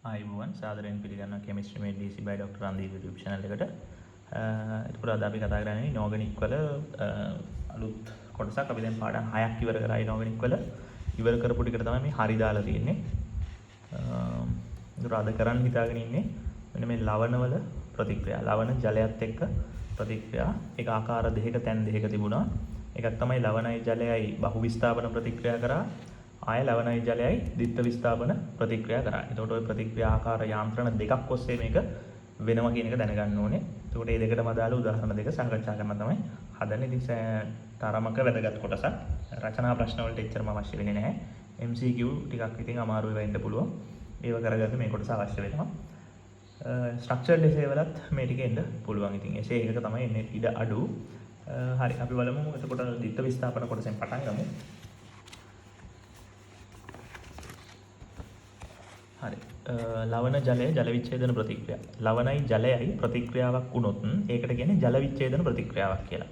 ආයුබෝවන් සාදරයෙන් පිළිගන්නවා chemistry made DC by Dr. රන්දීප් YouTube channel එකට. එතකොට අද අපි කතා කරන්නේ ඉනෝගනික් වල අලුත් කොටසක්. අපි දැන් පාඩම් 6ක් ඉවර කරා ඉනෝගනික් වල. ඉවර කරපු ටිකට තමයි මේ හරි දාලා තියෙන්නේ. ඒතර අද කරන්න හිතාගෙන ඉන්නේ මෙන්න මේ ලවණ වල ප්‍රතික්‍රියා. ලවණ ජලයත් එක්ක ප්‍රතික්‍රියා. ඒක ආකාර දෙකක තැන් දෙකක තිබුණා. එකක් තමයි ලවණයි ජලයයි බහු විස්ථාපන ප්‍රතික්‍රියා කරා. ආය ලවණයි ජලයයි ද්විත්ව විස්ථාපන ප්‍රතික්‍රියා කරා. එතකොට ওই ප්‍රතික්‍රියා ආකාර යාන්ත්‍රණ දෙකක් ඔස්සේ මේක වෙනවා කියන එක දැනගන්න ඕනේ. එතකොට මේ දෙකටම අදාළ උදාහරණ දෙක සාකච්ඡා කරන්න තමයි හදන්නේ. ඉතින් තරමක වැදගත් කොටසක්. රචනා ප්‍රශ්න වලට එච්චරම අවශ්‍ය වෙන්නේ නැහැ. MCQ ටිකක් ඉතින් අමාරු වෙලා ඉන්න පුළුවන්. ඒව කරගන්න මේ කොටස අවශ්‍ය වෙනවා. ස්ට්‍රක්චර්ඩ් එසේ වලත් මේ ටික එන්න පුළුවන්. ඉතින් එසේ එකක තමයි එන්නේ ඉඩ අඩු. හරි අපි බලමු එතකොට ද්විත්ව විස්ථාපන කොටසෙන් පටන් ගමු. හරි ලවණ ජලය ජල විච්ඡේදන ප්‍රතික්‍රියා. ලවණයි ජලයයි ප්‍රතික්‍රියාවක් වුණොත් ඒකට කියන්නේ ජල විච්ඡේදන ප්‍රතික්‍රියාවක් කියලා.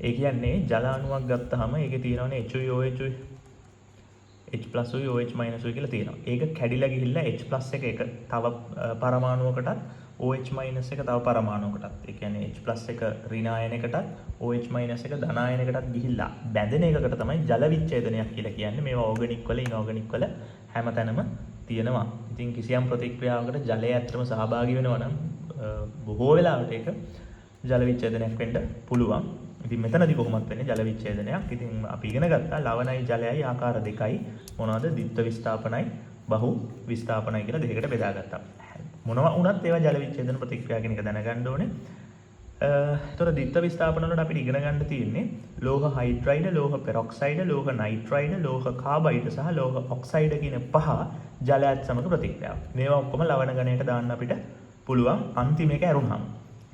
ඒ කියන්නේ ජල අණුවක් ගත්තාම ඒකේ තියෙනවනේ H උයි OH උයි H+ උයි OH- උයි කියලා තියෙනවා. ඒක කැඩිලා ගිහිල්ලා H+ එක තව පරමාණුවකටත් OH- එක තව පරමාණුවකටත්. ඒ කියන්නේ H+ එක ඍණ ආයනයකටත් OH- එක ධන ආයනයකටත් ගිහිල්ලා බැඳෙන එකකට තමයි ජල විච්ඡේදනයක් කියලා කියන්නේ. මේවා ඕගනික් වල ඉනෝගනික් වල හැමතැනම තියෙනවා. ඉතින් කිසියම් ප්‍රතික්‍රියාවකට ජලය ඇත්තටම සහභාගී වෙනවා නම් බොහෝ වෙලාවට ඒක ජල විච්ඡේදනයක් වෙන්න පුළුවන්. ඉතින් මෙතනදී කොහොමද වෙන්නේ ජල විච්ඡේදනයක්? ඉතින් අපි ඉගෙන ගත්තා ලවණයි ජලයයි ආකාර දෙකයි මොනවද? ද්විත්ව විස්ථාපනයි බහු විස්ථාපනයි කියලා දෙකකට බෙදාගත්තා. මොනවා වුණත් ඒවා ජල විච්ඡේදන ප්‍රතික්‍රියා කියන එක දැනගන්න ඕනේ. එතකොට ද්විත්ව විස්ථාපන වලට අපිට ඉගෙන ගන්න තියෙන්නේ ලෝහ හයිඩ්‍රයිඩ්, ලෝහ පෙරොක්සයිඩ්, ලෝහ නයිට්‍රයිඩ්, ලෝහ කාබයිඩ් සහ ලෝහ ඔක්සයිඩ් කියන පහ ජලයත් සමග ප්‍රතික්‍රියාව. මේවා ඔක්කොම ලවණ ගණයට දාන්න අපිට පුළුවන් අන්තිම එක ඇරුණාම.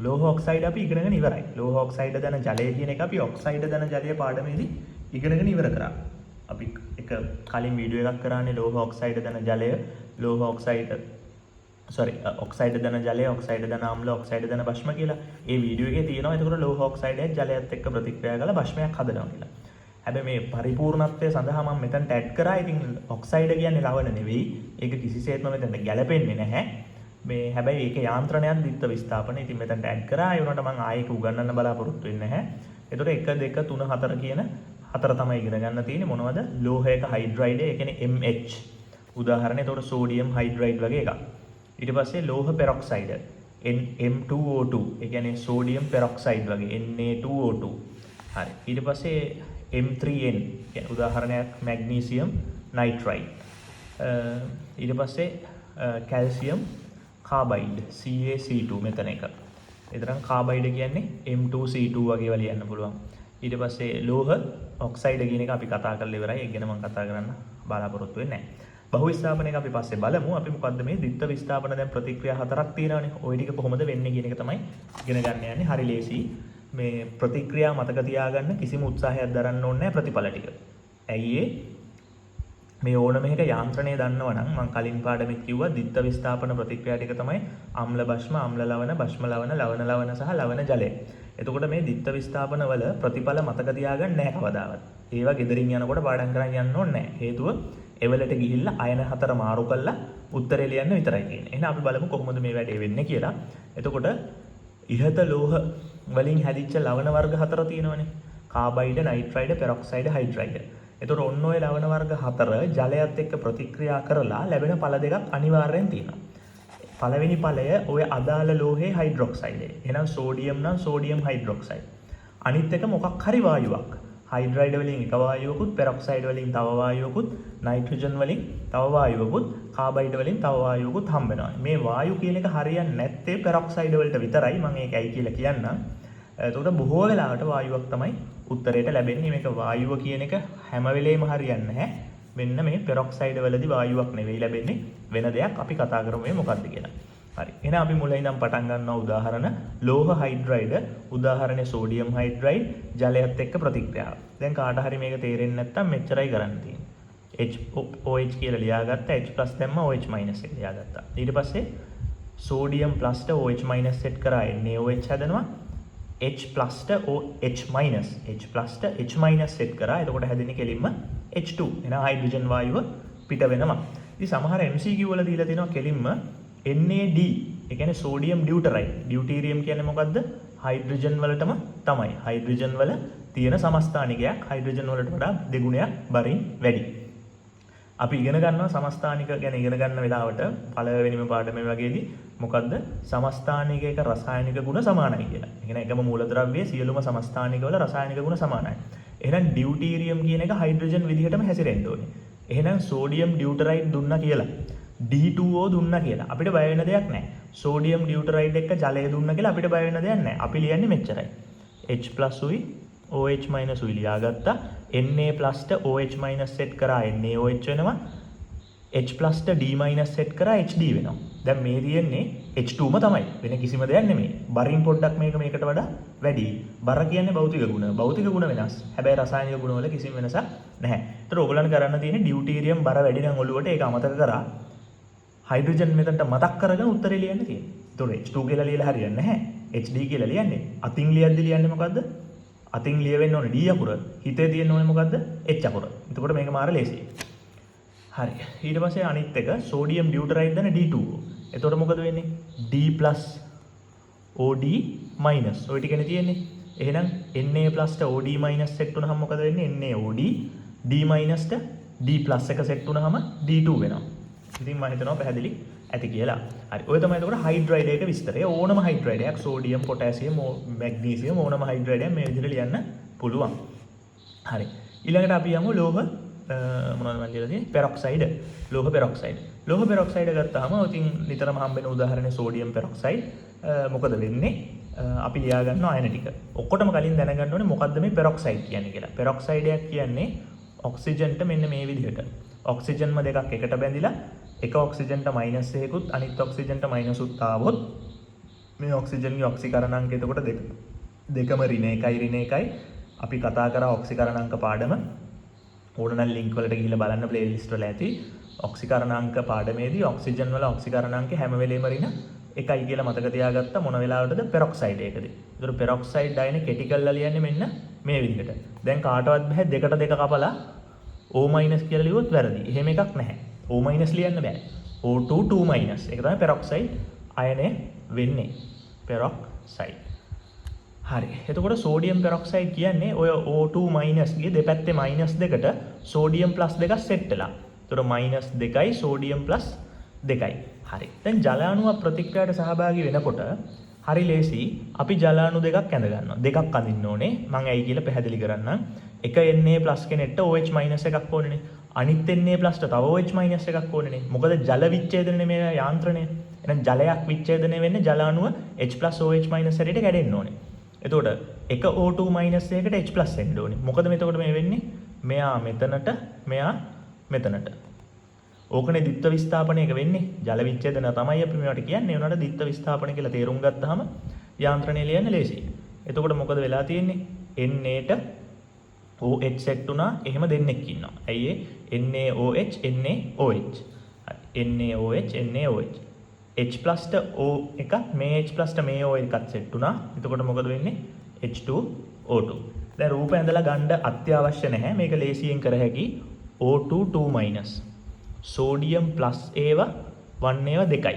ලෝහ ඔක්සයිඩ් අපි ඉගෙනගෙන ඉවරයි. ලෝහ ඔක්සයිඩ් දන ජලය කියන එක අපි ඔක්සයිඩ් දන ජලය පාඩමේදී ඉගෙනගෙන ඉවර කරා. අපි එක කලින් වීඩියෝ එකක් කරානේ ලෝහ ඔක්සයිඩ් දන ජලය, ලෝහ ඔක්සයිඩ් ඔක්සයිඩ් දන ජලය, ඔක්සයිඩ් දන අම්ල, ඔක්සයිඩ් දන භස්ම කියලා. ඒ වීඩියෝ එකේ තියෙනවා එතකොට ලෝහ ඔක්සයිඩ් ජලයත් එක්ක ප්‍රතික්‍රියා කරලා භස්මයක් හදනවා කියලා. හැබැයි මේ පරිපූර්ණත්වය සඳහා මම මෙතනට ඇඩ් කරා. ඉතින් ඔක්සයිඩ් කියන්නේ ලවණ නෙවෙයි. ඒක කිසිසේත්ම මෙතනට ගැලපෙන්නේ නැහැ. මේ හැබැයි ඒක යාන්ත්‍රණයක් ද්විත්ව විස්ථාපන. ඉතින් මෙතනට ඇඩ් කරා. ඒ වුණාට මම ආයෙක උගන්වන්න බලාපොරොත්තු වෙන්නේ නැහැ. එතකොට 1 2 3 4 කියන හතර තමයි ඉගෙන ගන්න තියෙන්නේ. මොනවද? ලෝහයක හයිඩ්‍රයිඩ් ඒ කියන්නේ MH. උදාහරණ එතකොට සෝඩියම් හයිඩ්‍රයිඩ් වගේ එකක්. ඊට පස්සේ ලෝහ පෙරොක්සයිඩ් M2O2 ඒ කියන්නේ සෝඩියම් පෙරොක්සයිඩ් වගේ Na2O2. හරි. ඊට පස්සේ M3N කියන්නේ උදාහරණයක් මැග්නීසියම් නයිට්‍රයිඩ්. ඊට පස්සේ කැල්සියම් කාබයිඩ් CaC2 මෙතන එක. ඒතරම් කාබයිඩ් කියන්නේ M2C2 වගේ ඒවා ලියන්න පුළුවන්. ඊට පස්සේ ලෝහ ඔක්සයිඩ් කියන එක අපි කතා කරලා ඉවරයි. ඒක ගැන මම කතා කරන්න බලාපොරොත්තු වෙන්නේ නැහැ. බහු විස්ථාපන එක අපි පස්සේ බලමු. අපි මොකද්ද මේ ද්විත්ව විස්ථාපන දැන් ප්‍රතික්‍රියා හතරක් තියෙනවානේ. ওই ටික කොහොමද වෙන්නේ කියන එක තමයි ඉගෙන ගන්න යන්නේ. හරි ලේසි. මේ ප්‍රතික්‍රියා මතක තියාගන්න කිසිම උත්සාහයක් දරන්න ඕනේ නැහැ ප්‍රතිඵල ටික. ඇයි මේ ඕනම එක යාන්ත්‍රණය දන්නවනම් මම කලින් පාඩමේ කිව්වා ද්විත්ව විස්ථාපන ප්‍රතික්‍රියා ටික තමයි අම්ල භස්ම, අම්ල ලවණ, භස්ම ලවණ, ලවණ ලවණ සහ ලවණ ජලය. එතකොට මේ ද්විත්ව විස්ථාපන වල ප්‍රතිඵල මතක තියාගන්න නැහැ කවදාවත්. ඒවා ගෙදරින් යනකොට පාඩම් කරන් යන්න ඕනේ නැහැ. හේතුව එවලට ගිහිල්ලා අයන හතර මාරු කරලා උත්තරේ ලියන්න විතරයි තියෙන්නේ. එහෙනම් අපි බලමු කොහොමද මේ වැඩේ වෙන්නේ කියලා. එතකොට ඉහත ලෝහ වලින් හැදිච්ච ලවණ වර්ග හතර තියෙනවනේ. Carbide, nitride, peroxide, hydride. එතකොට ඔන්න ඔය ලවණ වර්ග හතර ජලයත් එක්ක ප්‍රතික්‍රියා කරලා ලැබෙන ඵල දෙකක් අනිවාර්යෙන් තියෙනවා. පළවෙනි ඵලය ඔය අදාළ ලෝහයේ හයිඩ්‍රොක්සයිඩ්. එහෙනම් සෝඩියම් නම් සෝඩියම් හයිඩ්‍රොක්සයිඩ්. අනිත් එක මොකක් හරි වායුවක්. හයිඩ්‍රයිඩ් වලින් එක වායුවකුත්, පෙරොක්සයිඩ් වලින් තව වායුවකුත්, නයිට්‍රජන් වලින් තව වායුවකුත්, කාබයිඩ් වලින් තව වායුවකුත් හම්බ වෙනවා. මේ වායු කියන එක හරියන්නේ නැත්තේ පෙරොක්සයිඩ් වලට විතරයි. මම ඒක ඇයි කියලා කියන්නම්. එතකොට බොහෝ වෙලාවට වායුවක් තමයි උත්තරයට ලැබෙන්නේ. මේක වායුව කියන එක හැම වෙලේම හරියන්නේ නැහැ. මෙන්න මේ පෙරොක්සයිඩ් වලදී වායුවක් නෙවෙයි ලැබෙන්නේ. වෙන දෙයක් අපි කතා කරමු මේ මොකක්ද කියලා. හරි. එහෙනම් අපි මුලින් ඉඳන් පටන් ගන්නවා උදාහරණ ලෝහ හයිඩ්‍රයිඩ් උදාහරණේ සෝඩියම් හයිඩ්‍රයිඩ් ජලයත් එක්ක ප්‍රතික්‍රියාව. දැන් කාට හරි මේක තේරෙන්නේ නැත්නම් මෙච්චරයි කරන්න තියෙන්නේ. OH කියලා ලියාගත්තා, H+ දැම්මා, OH- එක ලියාගත්තා. ඊට පස්සේ සෝඩියම් +ට OH- සෙට් කරා NaOH හැදෙනවා. H+ ට H+ ට H- සෙට් කරා. එතකොට හැදෙන්නේ කෙලින්ම H2. එහෙනම් හයිඩ්‍රජන් වායුව පිට වෙනවා. ඉතින් සමහර MCQ වල දීලා තියෙනවා කෙලින්ම NAD ඒ කියන්නේ සෝඩියම් ඩියුටරයිඩ්. ඩියුටීරියම් කියන්නේ මොකද්ද? හයිඩ්‍රජන් වලටම තමයි. හයිඩ්‍රජන් වල තියෙන සමස්ථානිකයක් හයිඩ්‍රජන් වලට වඩා දෙගුණයක් බරින් වැඩි. අපි ඉගෙන ගන්නවා සමස්ථානික ගැන ඉගෙන ගන්න වෙලාවට පළවෙනිම පාඩමේ වගේදී මොකද්ද? සමස්ථානිකයක රසායනික ගුණ සමානයි කියලා. ඒ කියන්නේ එකම මූලද්‍රව්‍යයේ සියලුම සමස්ථානික වල රසායනික ගුණ සමානයි. එහෙනම් ඩියුටීරියම් කියන එක හයිඩ්‍රජන් විදිහටම හැසිරෙන්න ඕනේ. එහෙනම් සෝඩියම් ඩියුටරයිඩ් දුන්නා කියලා D2O දුන්නා කියලා අපිට බය වෙන දෙයක් නැහැ. සෝඩියම් ඩියුටරයිඩ් එක්ක ජලය දුන්නා කියලා අපිට බය වෙන දෙයක් නැහැ. අපි ලියන්නේ මෙච්චරයි. H+ උයි OH- උයි ලියාගත්තා. Na+ ට OH- සෙට් කරා NaOH වෙනවා. H+ ට D- සෙට් කරා HD වෙනවා. දැන් මේ තියෙන්නේ H2ම තමයි. වෙන කිසිම දෙයක් නෙමෙයි. බරින් පොඩ්ඩක් මේකට වඩා වැඩි. බර කියන්නේ භෞතික ගුණ. භෞතික ගුණ වෙනස්. හැබැයි රසායනික ගුණ වල කිසිම වෙනසක් නැහැ. ඒතර ඕගොල්ලන් කරන්න තියෙන්නේ ඩියුටීරියම් බර වැඩි නම් ඔළුවට ඒක අමතක කරා. හයිඩ්‍රජන් මෙතනට මතක් කරගෙන උත්තරේ ලියන්න තියෙනවා. ඒතකොට H2 කියලා ලියලා හරියන්නේ නැහැ. HD කියලා ලියන්නේ. අතින් ලියද්දි ලියන්නේ මොකද්ද? අතින් ලියවෙන්න ඕනේ D අකුර. හිතේ තියෙන්න ඕනේ මොකද්ද? H අකුර. එතකොට මේක මාර ලේසියි. හරි. ඊට පස්සේ අනිත් එක සෝඩියම් ඩියුටරයිඩ් දන D2O. එතකොට මොකද වෙන්නේ? D+ OD- ඔය ටිකනේ තියෙන්නේ. එහෙනම් Na+ ට OD- සෙට් වුණාම මොකද වෙන්නේ? NaOD D- ට D+ එක සෙට් වුණාම D2 වෙනවා. ඉතින් මම හිතනවා පැහැදිලි ඇති කියලා. හරි. ඔය තමයි එතකොට හයිඩ්‍රයිඩ් එක විස්තරය. ඕනම හයිඩ්‍රයිඩයක් සෝඩියම්, පොටෑසියම්, මැග්නීසියම් ඕනම හයිඩ්‍රයිඩයක් මේ විදිහට ලියන්න පුළුවන්. හරි. ඊළඟට අපි යමු ලෝහ මොනවද මම කියලා තියෙන්නේ? පෙරොක්සයිඩ්. ලෝහ පෙරොක්සයිඩ්. ලෝහ පෙරොක්සයිඩ් ගත්තාම ඉතින් නිතරම හම්බෙන උදාහරණේ සෝඩියම් පෙරොක්සයිඩ්. මොකද වෙන්නේ? අපි ලියා ගන්නවා අයන ටික. ඔක්කොටම කලින් දැනගන්න ඕනේ මොකද්ද මේ පෙරොක්සයිඩ් කියන්නේ කියලා. පෙරොක්සයිඩයක් කියන්නේ ඔක්සිජන්ට මෙන්න මේ විදිහට. ඔක්සිජන්ම දෙකක් එකට බැඳිලා එක ඔක්සිජන්ට -1කුත් අනිත් ඔක්සිජන්ට -උත් ආවොත් මේ ඔක්සිජන්ගේ ඔක්සිකරණාංක එතකොට දෙකම ඍණ 1 අපි කතා කරා ඔක්සිකරණාංක පාඩම ඕනනම් ලින්ක් වලට ගිහිල්ලා බලන්න ප්ලේලිස්ට් වල ඇති ඔක්සිකරණාංක පාඩමේදී ඔක්සිජන් වල ඔක්සිකරණාංක හැම වෙලේම ඍණ 1 කියලා මතක තියාගත්ත මොන වෙලාවටද පෙරොක්සයිඩ් එකදී. ඒතර පෙරොක්සයිඩ් අයනේ කෙටි කරලා ලියන්නේ මෙන්න මේ විදිහට. දැන් කාටවත් බෑ දෙකට දෙක කපලා O- කියලා ලියුවොත් වැරදි. එහෙම එකක් නැහැ. O- ලියන්න බෑ. O2 2-. ඒක තමයි පෙරොක්සයිඩ් අයනය වෙන්නේ. පෙරොක්සයිඩ්. හරි. එතකොට සෝඩියම් පෙරොක්සයිඩ් කියන්නේ ඔය O2- ගේ දෙපැත්තේ -2කට සෝඩියම් +2ක් සෙට් වෙලා. එතකොට -2යි සෝඩියම් +2යි. හරි. දැන් ජල අණුවක් ප්‍රතික්‍රියාවට සහභාගී වෙනකොට හරි ලේසි අපි ජල අණු දෙකක් ඇඳ ගන්නවා. දෙකක් අඳින්න ඕනේ. මම ඇයි කියලා පැහැදිලි කරන්නම්. එක Na+ කෙනෙක්ට OH- එකක් ඕනේනේ. අනිත් Na+ ට තව OH- එකක් ඕනේනේ. මොකද ජල විච්ඡේදනයේ මේ යාන්ත්‍රණය. එහෙනම් ජලයක් විච්ඡේදනය වෙන්නේ ජල අණුව H+OH- හැටියට කැඩෙන්න ඕනේ. එතකොට එක O2- එකකට H+ එන්න ඕනේ. මොකද මෙතකොට මේ වෙන්නේ? මෙයා මෙතනට මෙයා මෙතනට. ඕකනේ ද්විත්ව විස්ථාපනයක වෙන්නේ. ජල විච්ඡේදන තමයි අපි මේවට කියන්නේ. උනට ද්විත්ව විස්ථාපන කියලා තේරුම් ගත්තාම යාන්ත්‍රණය ලියන්න ලේසියි. එතකොට මොකද වෙලා තියෙන්නේ? Na ට OH සෙට් වුණා. එහෙම දෙන්නෙක් ඉන්නවා. ඇයි ඒ? NaOH NaOH. NaOH H+ ට O එකක් මේ H+ ට මේ O එකක් සෙට් වුණා. එතකොට මොකද වෙන්නේ? H2O2. දැන් රූප ඇඳලා ගන්න අත්‍යවශ්‍ය නැහැ. මේක ලේසියෙන් කර හැකි. O2 2-. සෝඩියම් +ඒවා 1 ඒවා 2යි.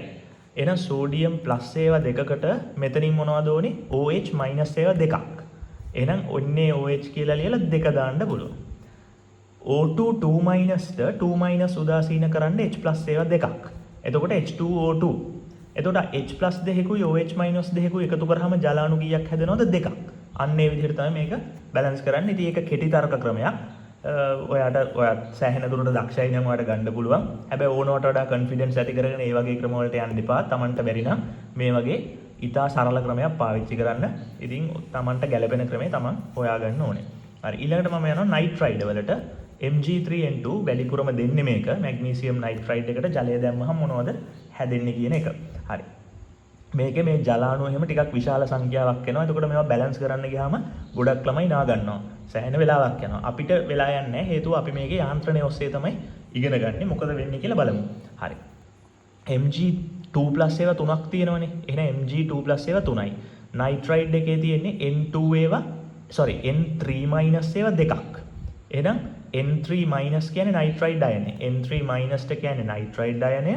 එහෙනම් සෝඩියම් +ඒවා දෙකකට මෙතනින් මොනවද ඕනේ? OH- ඒවා දෙකක්. එහෙනම් NaOH කියලා ලියලා දෙක දාන්න පුළුවන්. O2 2- ට 2- උදාසීන කරන්න H+ ඒවා දෙකක්. එතකොට H2O2. එතකොට H+2කුයි OH- එකතු කරාම ජල අණු කීයක් හැදෙනවද? දෙකක්. අන්න ඒ විදිහට තමයි මේක බැලන්ස් කරන්න. ඉතින් ඒක කෙටි තර්ක ක්‍රමයක්. ඔයාට සෑහෙන දුරට දක්ෂයි නම් ඔයාට ගන්න පුළුවන්. හැබැයි ඕනවට වඩා කොන්ෆිඩන්ස් ඇති කරගෙන මේ වගේ ක්‍රම වලට යන්න එපා. Tamanට බැරි නම් මේ වගේ ඉතා සරල ක්‍රමයක් පාවිච්චි කරන්න. ඉතින් Tamanට ගැළපෙන ක්‍රමය Taman හොයාගන්න ඕනේ. හරි. ඊළඟට මම යනවා නයිට්‍රයිඩ් වලට. Mg3N2 වැඩිපුරම දෙන්නේ මේක. මැග්නීසියම් නයිට්‍රයිඩ් එකට ජලය දැම්මහම මොනවද හැදෙන්නේ කියන එක. හරි. මේකේ මේ ජල අණු එහෙම ටිකක් විශාල සංඛ්‍යාවක් එනවා. එතකොට මේවා බැලන්ස් කරන්න ගියාම ගොඩක් ළමයි නා ගන්නවා. සෑහෙන වෙලාවක් යනවා. අපිට වෙලා යන්නේ නැහැ. හේතුව අපි මේකේ යාන්ත්‍රණය ඔස්සේ තමයි ඉගෙන ගන්නේ. මොකද වෙන්නේ කියලා බලමු. හරි. Mg2+ ඒවා තුනක් තියෙනවනේ. එහෙනම් Mg2+ ඒවා තුනයි. නයිට්‍රයිඩ් එකේ තියෙන්නේ N2 ඒවා N3- ඒවා දෙකක්. එහෙනම් N3- කියන්නේ නයිට්‍රයිඩ් අයනය. N3- ට කියන්නේ නයිට්‍රයිඩ් අයනය.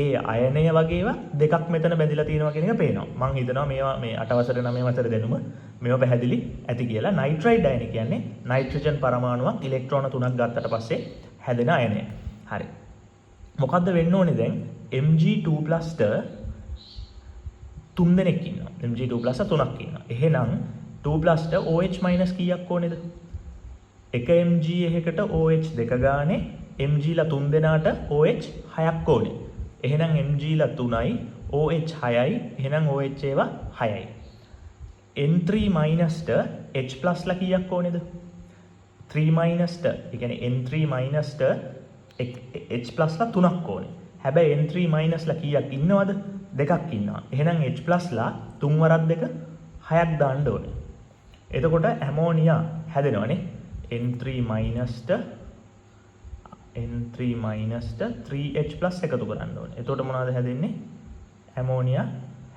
ඒ අයනය වගේව දෙකක් මෙතන බැඳිලා තියෙනවා කියන එක පේනවා. මම හිතනවා මේවා මේ 8 වසර 9 වසර දැනුම මේවා පැහැදිලි ඇති කියලා. නයිට්‍රයිඩ් අයනය කියන්නේ නයිට්‍රජන් පරමාණුවක් ඉලෙක්ට්‍රෝන 3ක් ගත්තට පස්සේ හැදෙන අයනය. හරි. මොකද්ද වෙන්න ඕනේ දැන්? Mg2+ ට 3 දෙනෙක් ඉන්නවා. Mg2+ 3ක් ඉන්නවා. එහෙනම් 2+ ට OH- කීයක් ඕනේද? එක Mg එකකට OH දෙක ගානේ Mg ලා 3 දෙනාට OH 6ක් ඕනේ. එහෙනම් Mg ලා 3යි OH 6යි. එහෙනම් OH ඒවා 6යි. N3- ට H+ ලා කීයක් ඕනේද? 3- ට, ඒ කියන්නේ N3- ට H+ ලා 3ක් ඕනේ. හැබැයි N3- ලා කීයක් ඉන්නවද? දෙකක් ඉන්නවා. එහෙනම් H+ ලා 3 වරක් 2 6ක් දාන්න ඕනේ. එතකොට ඇමෝනියා හැදෙනවනේ. N3- ට 3H+ එකතු කරන්න ඕනේ. එතකොට මොනවද හැදෙන්නේ? ඇමෝනියා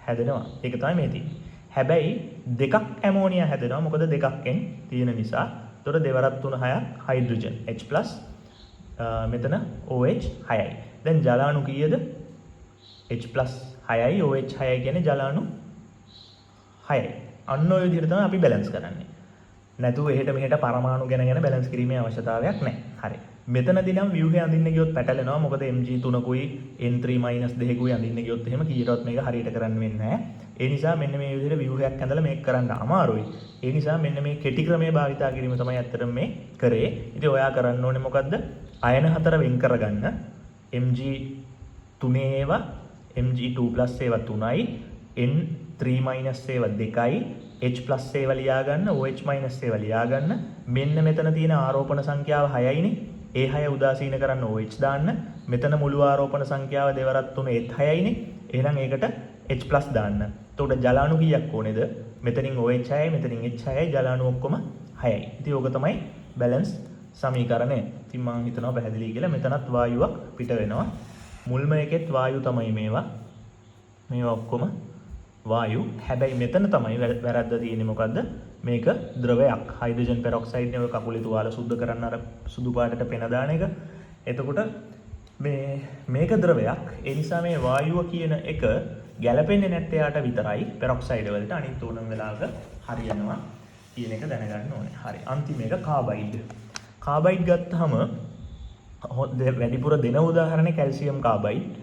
හැදෙනවා. ඒක තමයි මේ තියෙන්නේ. හැබැයි දෙකක් ඇමෝනියා හැදෙනවා. මොකද දෙකක්ෙන් තියෙන නිසා. එතකොට දෙවරක් 3 6ක් හයිඩ්‍රජන් H+ මෙතන OH 6යි. දැන් ජල අණු කීයද? H+ 6යි OH 6යි කියන්නේ ජල අණු 6යි. අන්න ඔය විදිහට තමයි අපි බැලන්ස් කරන්නේ. නැතුව එහෙට මෙහෙට පරමාණු ගැන බැලන්ස් කිරීමේ අවශ්‍යතාවයක් නැහැ. හරි. මෙතනදී නම් ව්‍යුහය අඳින්න ගියොත් පැටලෙනවා. මොකද Mg3කුයි N3- දෙකකුයි අඳින්න ගියොත් එහෙම කීයටවත් මේක හරියට කරන්න වෙන්නේ නැහැ. ඒ නිසා මෙන්න මේ විදිහට ව්‍යුහයක් ඇඳලා මේක කරන්න අමාරුයි. ඒ නිසා මෙන්න මේ කෙටි ක්‍රමයේ භාවිතා කිරීම තමයි ඇත්තටම මේ කරේ. ඉතින් ඔයා කරන්න ඕනේ මොකද්ද? අයන හතර වෙන් කරගන්න. Mg3 ඒවා, Mg2+ ඒවා 3යි, N3- ඒවා 2යි, H+ ඒවා ලියා ගන්න, OH- ඒවා ලියා ගන්න. මෙන්න මෙතන තියෙන ආරෝපණ සංඛ්‍යාව 6යිනේ. ඒ 6 උදාසීන කරන්න OH දාන්න. මෙතන මුළු ආරෝපණ සංඛ්‍යාව දෙවරක් 3 ඒත් 6යිනේ. එහෙනම් ඒකට H+ දාන්න. එතකොට ජල අණු කීයක් ඕනේද? මෙතනින් OH 6යි, මෙතනින් H 6යි, ජල අණු ඔක්කොම 6යි. ඉතින් ඕක තමයි බැලන්ස් සමීකරණය. ඉතින් මම හිතනවා පැහැදිලි කියලා. මෙතනත් වායුවක් පිට වෙනවා. මුල්ම එකෙත් වායු තමයි මේවා. මේවා ඔක්කොම වායු. හැබැයි මෙතන තමයි වැරද්ද තියෙන්නේ මොකද්ද? මේක ද්‍රවයක්. හයිඩ්‍රජන් පෙරොක්සයිඩ් නේ ඔය කකුලේ තුවාල සුද්ධ කරන්න අර සුදු පාටට පෙන දාන එක. එතකොට මේක ද්‍රවයක්. ඒ නිසා මේ වායුව කියන එක ගැලපෙන්නේ නැත්තේ යාට විතරයි පෙරොක්සයිඩ් වලට. අනිත් ඕනම වෙලාවක හරියනවා කියන එක දැනගන්න ඕනේ. හරි. අන්තිම එක කාබයිඩ්. කාබයිඩ් ගත්තාම වැඩිපුර දෙන උදාහරණේ කැල්සියම් කාබයිඩ්.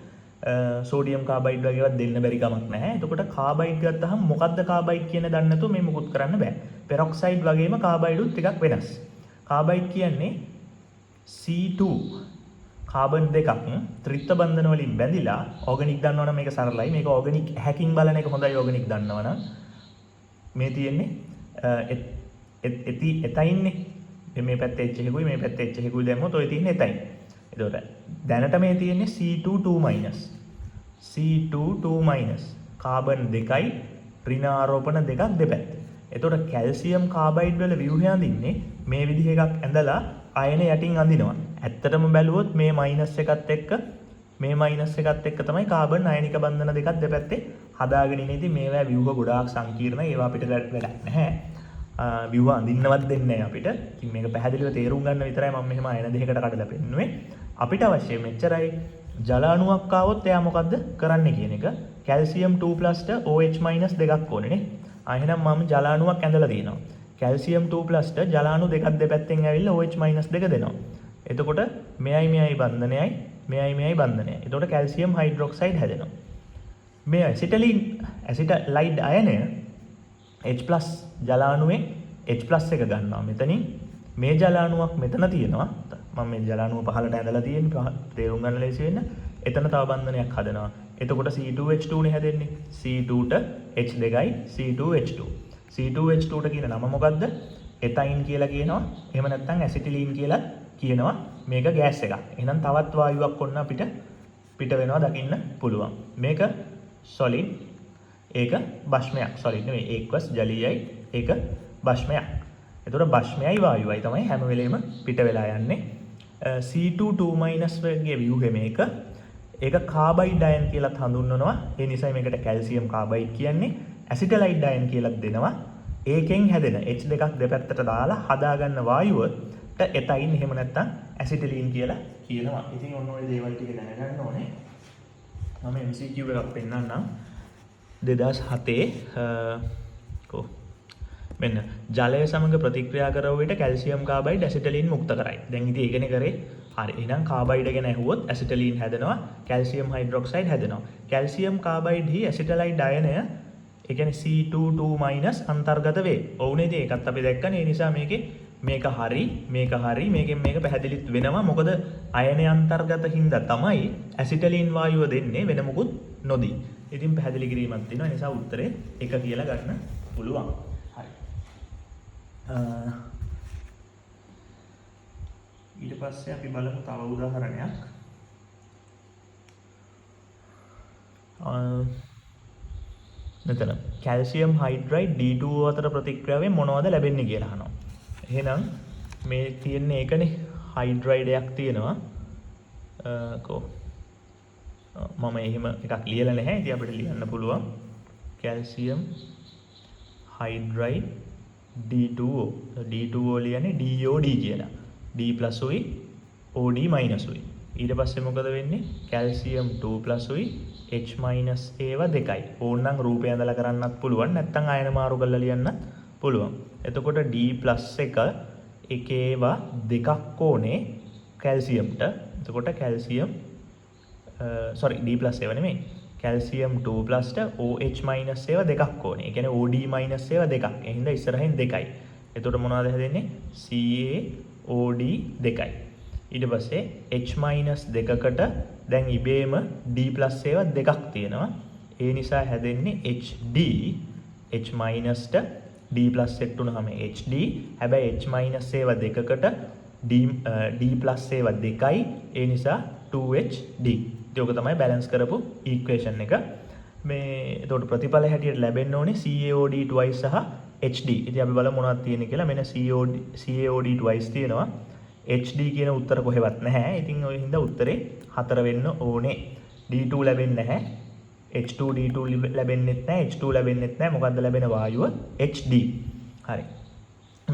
සෝඩියම් කාබයිඩ් වගේවත් දෙන්න බැරි කමක් නැහැ. එතකොට කාබයිඩ් ගත්තහම මොකද්ද කාබයිඩ් කියන දන්නේ නැතුව මේ මුකුත් කරන්න බෑ. පෙරොක්සයිඩ් වගේම කාබයිඩුත් ටිකක් වෙනස්. කාබයිඩ් කියන්නේ C2 කාබන් දෙකක් ත්‍රිත්ව බන්ධන වලින් බැඳිලා ඕගනික් දන්නවනම් මේක සරලයි. මේක ඕගනික් හැකින් බලන එක හොඳයි ඕගනික් දන්නවනම්. මේ තියෙන්නේ එතයින්නේ. මේ පැත්තේ H එකකුයි මේ පැත්තේ H එකකුයි දැම්මොත් ඔය තියෙන්නේ එතයින්. එතකොට දැනට මේ තියෙන්නේ C2 2- කාබන් දෙකයි ඍණ ආරෝපණ දෙකක් දෙපැත්තේ. එතකොට කැල්සියම් කාබයිඩ් වල ව්‍යුහය අඳින්නේ මේ විදිහ එකක් ඇඳලා අයන යටින් අඳිනවා. ඇත්තටම බැලුවොත් මේ මයිනස් එකත් එක්ක මේ මයිනස් එකත් එක්ක තමයි කාබන් අයනික බන්ධන දෙකක් දෙපැත්තේ හදාගෙන ඉන්නේ. ඉතින් මේවා ව්‍යුහ ගොඩාක් සංකීර්ණයි. ඒවා අපිට වැඩක් නැහැ. ව්‍යුහ අඳින්නවත් දෙන්නේ නැහැ අපිට. ඉතින් මේක පැහැදිලිව තේරුම් ගන්න විතරයි මම මෙහෙම අයන දෙකකට කඩලා පෙන්නුවේ. අපිට අවශ්‍ය මෙච්චරයි. ජල අණුවක් ආවොත් එයා මොකද්ද කරන්නේ කියන එක. කැල්සියම් 2+ ට OH- දෙකක් ඕනේ නේ. එහෙනම් මම ජල අණුවක් ඇඳලා තියෙනවා. කැල්සියම් 2+ ට ජල අණු දෙකක් දෙපැත්තෙන් ඇවිල්ලා OH- දෙක දෙනවා. එතකොට මෙයයි බන්ධනයයි මෙයයි බන්ධනයයි. එතකොට කැල්සියම් හයිඩ්‍රොක්සයිඩ් හැදෙනවා. මේ ඇසිටලයිඩ් අයනය H+ ජල අණුවේ H+ එක ගන්නවා. මෙතනින් මේ ජල අණුවක් මෙතන තියෙනවා. මම මේ ජල අණුව පහළට ඇඳලා තියෙන්නේ තේරුම් ගන්න ලේසි වෙන්න. එතන තව බන්ධනයක් හදනවා. එතකොට C2H2 නේ හැදෙන්නේ. C2ට H2යි C2H2. C2H2ට කියන නම මොකද්ද? එතයින් කියලා කියනවා. එහෙම නැත්නම් ඇසිටිලීන් කියලා කියනවා. මේක ගෑස් එකක්. එහෙනම් තවත් වායුවක් ඔන්න අපිට පිට වෙනවා දකින්න පුළුවන්. මේක සොලිඩ්. ඒක භස්මයක්. සොලිඩ් නෙවෙයි. ඒක්වස් ජලීයයි. ඒක භස්මයක්. එතකොට භස්මයයි වායුවයි තමයි හැම වෙලෙම පිට වෙලා යන්නේ. C2 වගේ ව්‍යුහය මේක. ඒක කාබයිඩ් අයන් කියලාත් හඳුන්වනවා. ඒ නිසා මේකට කැල්සියම් කාබයිඩ් කියන්නේ. ඇසිටලයිඩ් අයන් කියලාත් දෙනවා. ඒකෙන් හැදෙන H2 දෙපැත්තට දාලා හදාගන්න වායුව එතයින් එහෙම නැත්නම් ඇසිටිලීන් කියලා කියනවා. ඉතින් ඔන්න ඔය දේවල් ටික දැනගන්න ඕනේ. මම MCQ එකක් පෙන්නන්නම්. 2007 මෙන්න ජලය සමග ප්‍රතික්‍රියා කරව විට කැල්සියම් කාබයිඩ් ඇසිටිලින් මුක්ත කරයි. දැන් ඉතින් ඒකනේ කරේ. හරි. එහෙනම් කාබයිඩ් ගැන ඇහුවොත් ඇසිටිලින් හැදෙනවා, කැල්සියම් හයිඩ්‍රොක්සයිඩ් හැදෙනවා. කැල්සියම් කාබයිඩ් හි ඇසිටලයිඩ් අයනය ඒ කියන්නේ C22- අන්තර්ගත වේ. ඔව්නේ ඉතින් ඒකත් අපි දැක්කනේ. ඒ නිසා මේක හරි, මේකෙන් මේක පැහැදිලිත් වෙනවා. මොකද අයනය අන්තර්ගත හින්දා තමයි ඇසිටිලින් වායුව දෙන්නේ, වෙන මොකුත් නොදී. ඉතින් පැහැදිලි කිරීමක් තියෙනවා. ඒ නිසා උත්තරේ 1 කියලා ගන්න පුළුවන්. හරි. ඊට පස්සේ අපි බලමු තව උදාහරණයක්. මෙතන කැල්සියම් හයිඩ්‍රයිඩ් D2O අතර ප්‍රතික්‍රියාවෙන් මොනවද ලැබෙන්නේ කියලා අහනවා. එහෙනම් මේ තියෙන්නේ ඒකනේ, හයිඩ්‍රයිඩයක් තියෙනවා. මම එහෙම එකක් ලියලා නැහැ. ඉතින් අපිට ලියන්න පුළුවන් කැල්සියම් හයිඩ්‍රයිඩ් D2O. D2O ලියන්නේ DOD කියලා. D+ උයි OD- උයි. ඊට පස්සේ මොකද වෙන්නේ? කැල්සියම් 2+ උයි H- ඒවා දෙකයි. ඕනනම් රූපය ඇඳලා කරන්නත් පුළුවන්, නැත්නම් ආයන මාරු කරලා ලියන්නත් පුළුවන්. එතකොට D+ එක ඒවා දෙකක් ඕනේ කැල්සියම්ට. එතකොට කැල්සියම් D+ ඒවා නෙමෙයි. කැල්සියම් 2+ ට OH- ඒවා දෙකක් ඕනේ. ඒ කියන්නේ OD- ඒවා දෙකක්. ඒ හින්දා ඉස්සරහින් දෙකයි. එතකොට මොනවද හැදෙන්නේ? CaOD දෙකයි. ඊට පස්සේ H- දෙකකට දැන් ඉබේම D+ ඒවා දෙකක් තියෙනවා. ඒ නිසා හැදෙන්නේ HD. H- ට D+ සෙට් වුණාම HD. හැබැයි H- ඒවා දෙකකට D+ ඒවා දෙකයි. ඒ නිසා 2HD. ඒක තමයි බැලන්ස් කරපු ඉක්වේෂන් එක. මේ එතකොට ප්‍රතිඵල හැටියට ලැබෙන්න ඕනේ CaOD twice සහ HD. ඉතින් අපි බලමු මොනවද තියෙන්නේ කියලා. මෙන්න CaOD twice තියෙනවා. HD කියන උත්තර කොහෙවත් නැහැ. ඉතින් ඔය හින්දා උත්තරේ 4 වෙන්න ඕනේ. D2 ලැබෙන්නේ නැහැ. H2 D2 ලැබෙන්නෙත් නැහැ. H2 ලැබෙන්නෙත් නැහැ. මොකද්ද ලැබෙන වායුව? HD. හරි.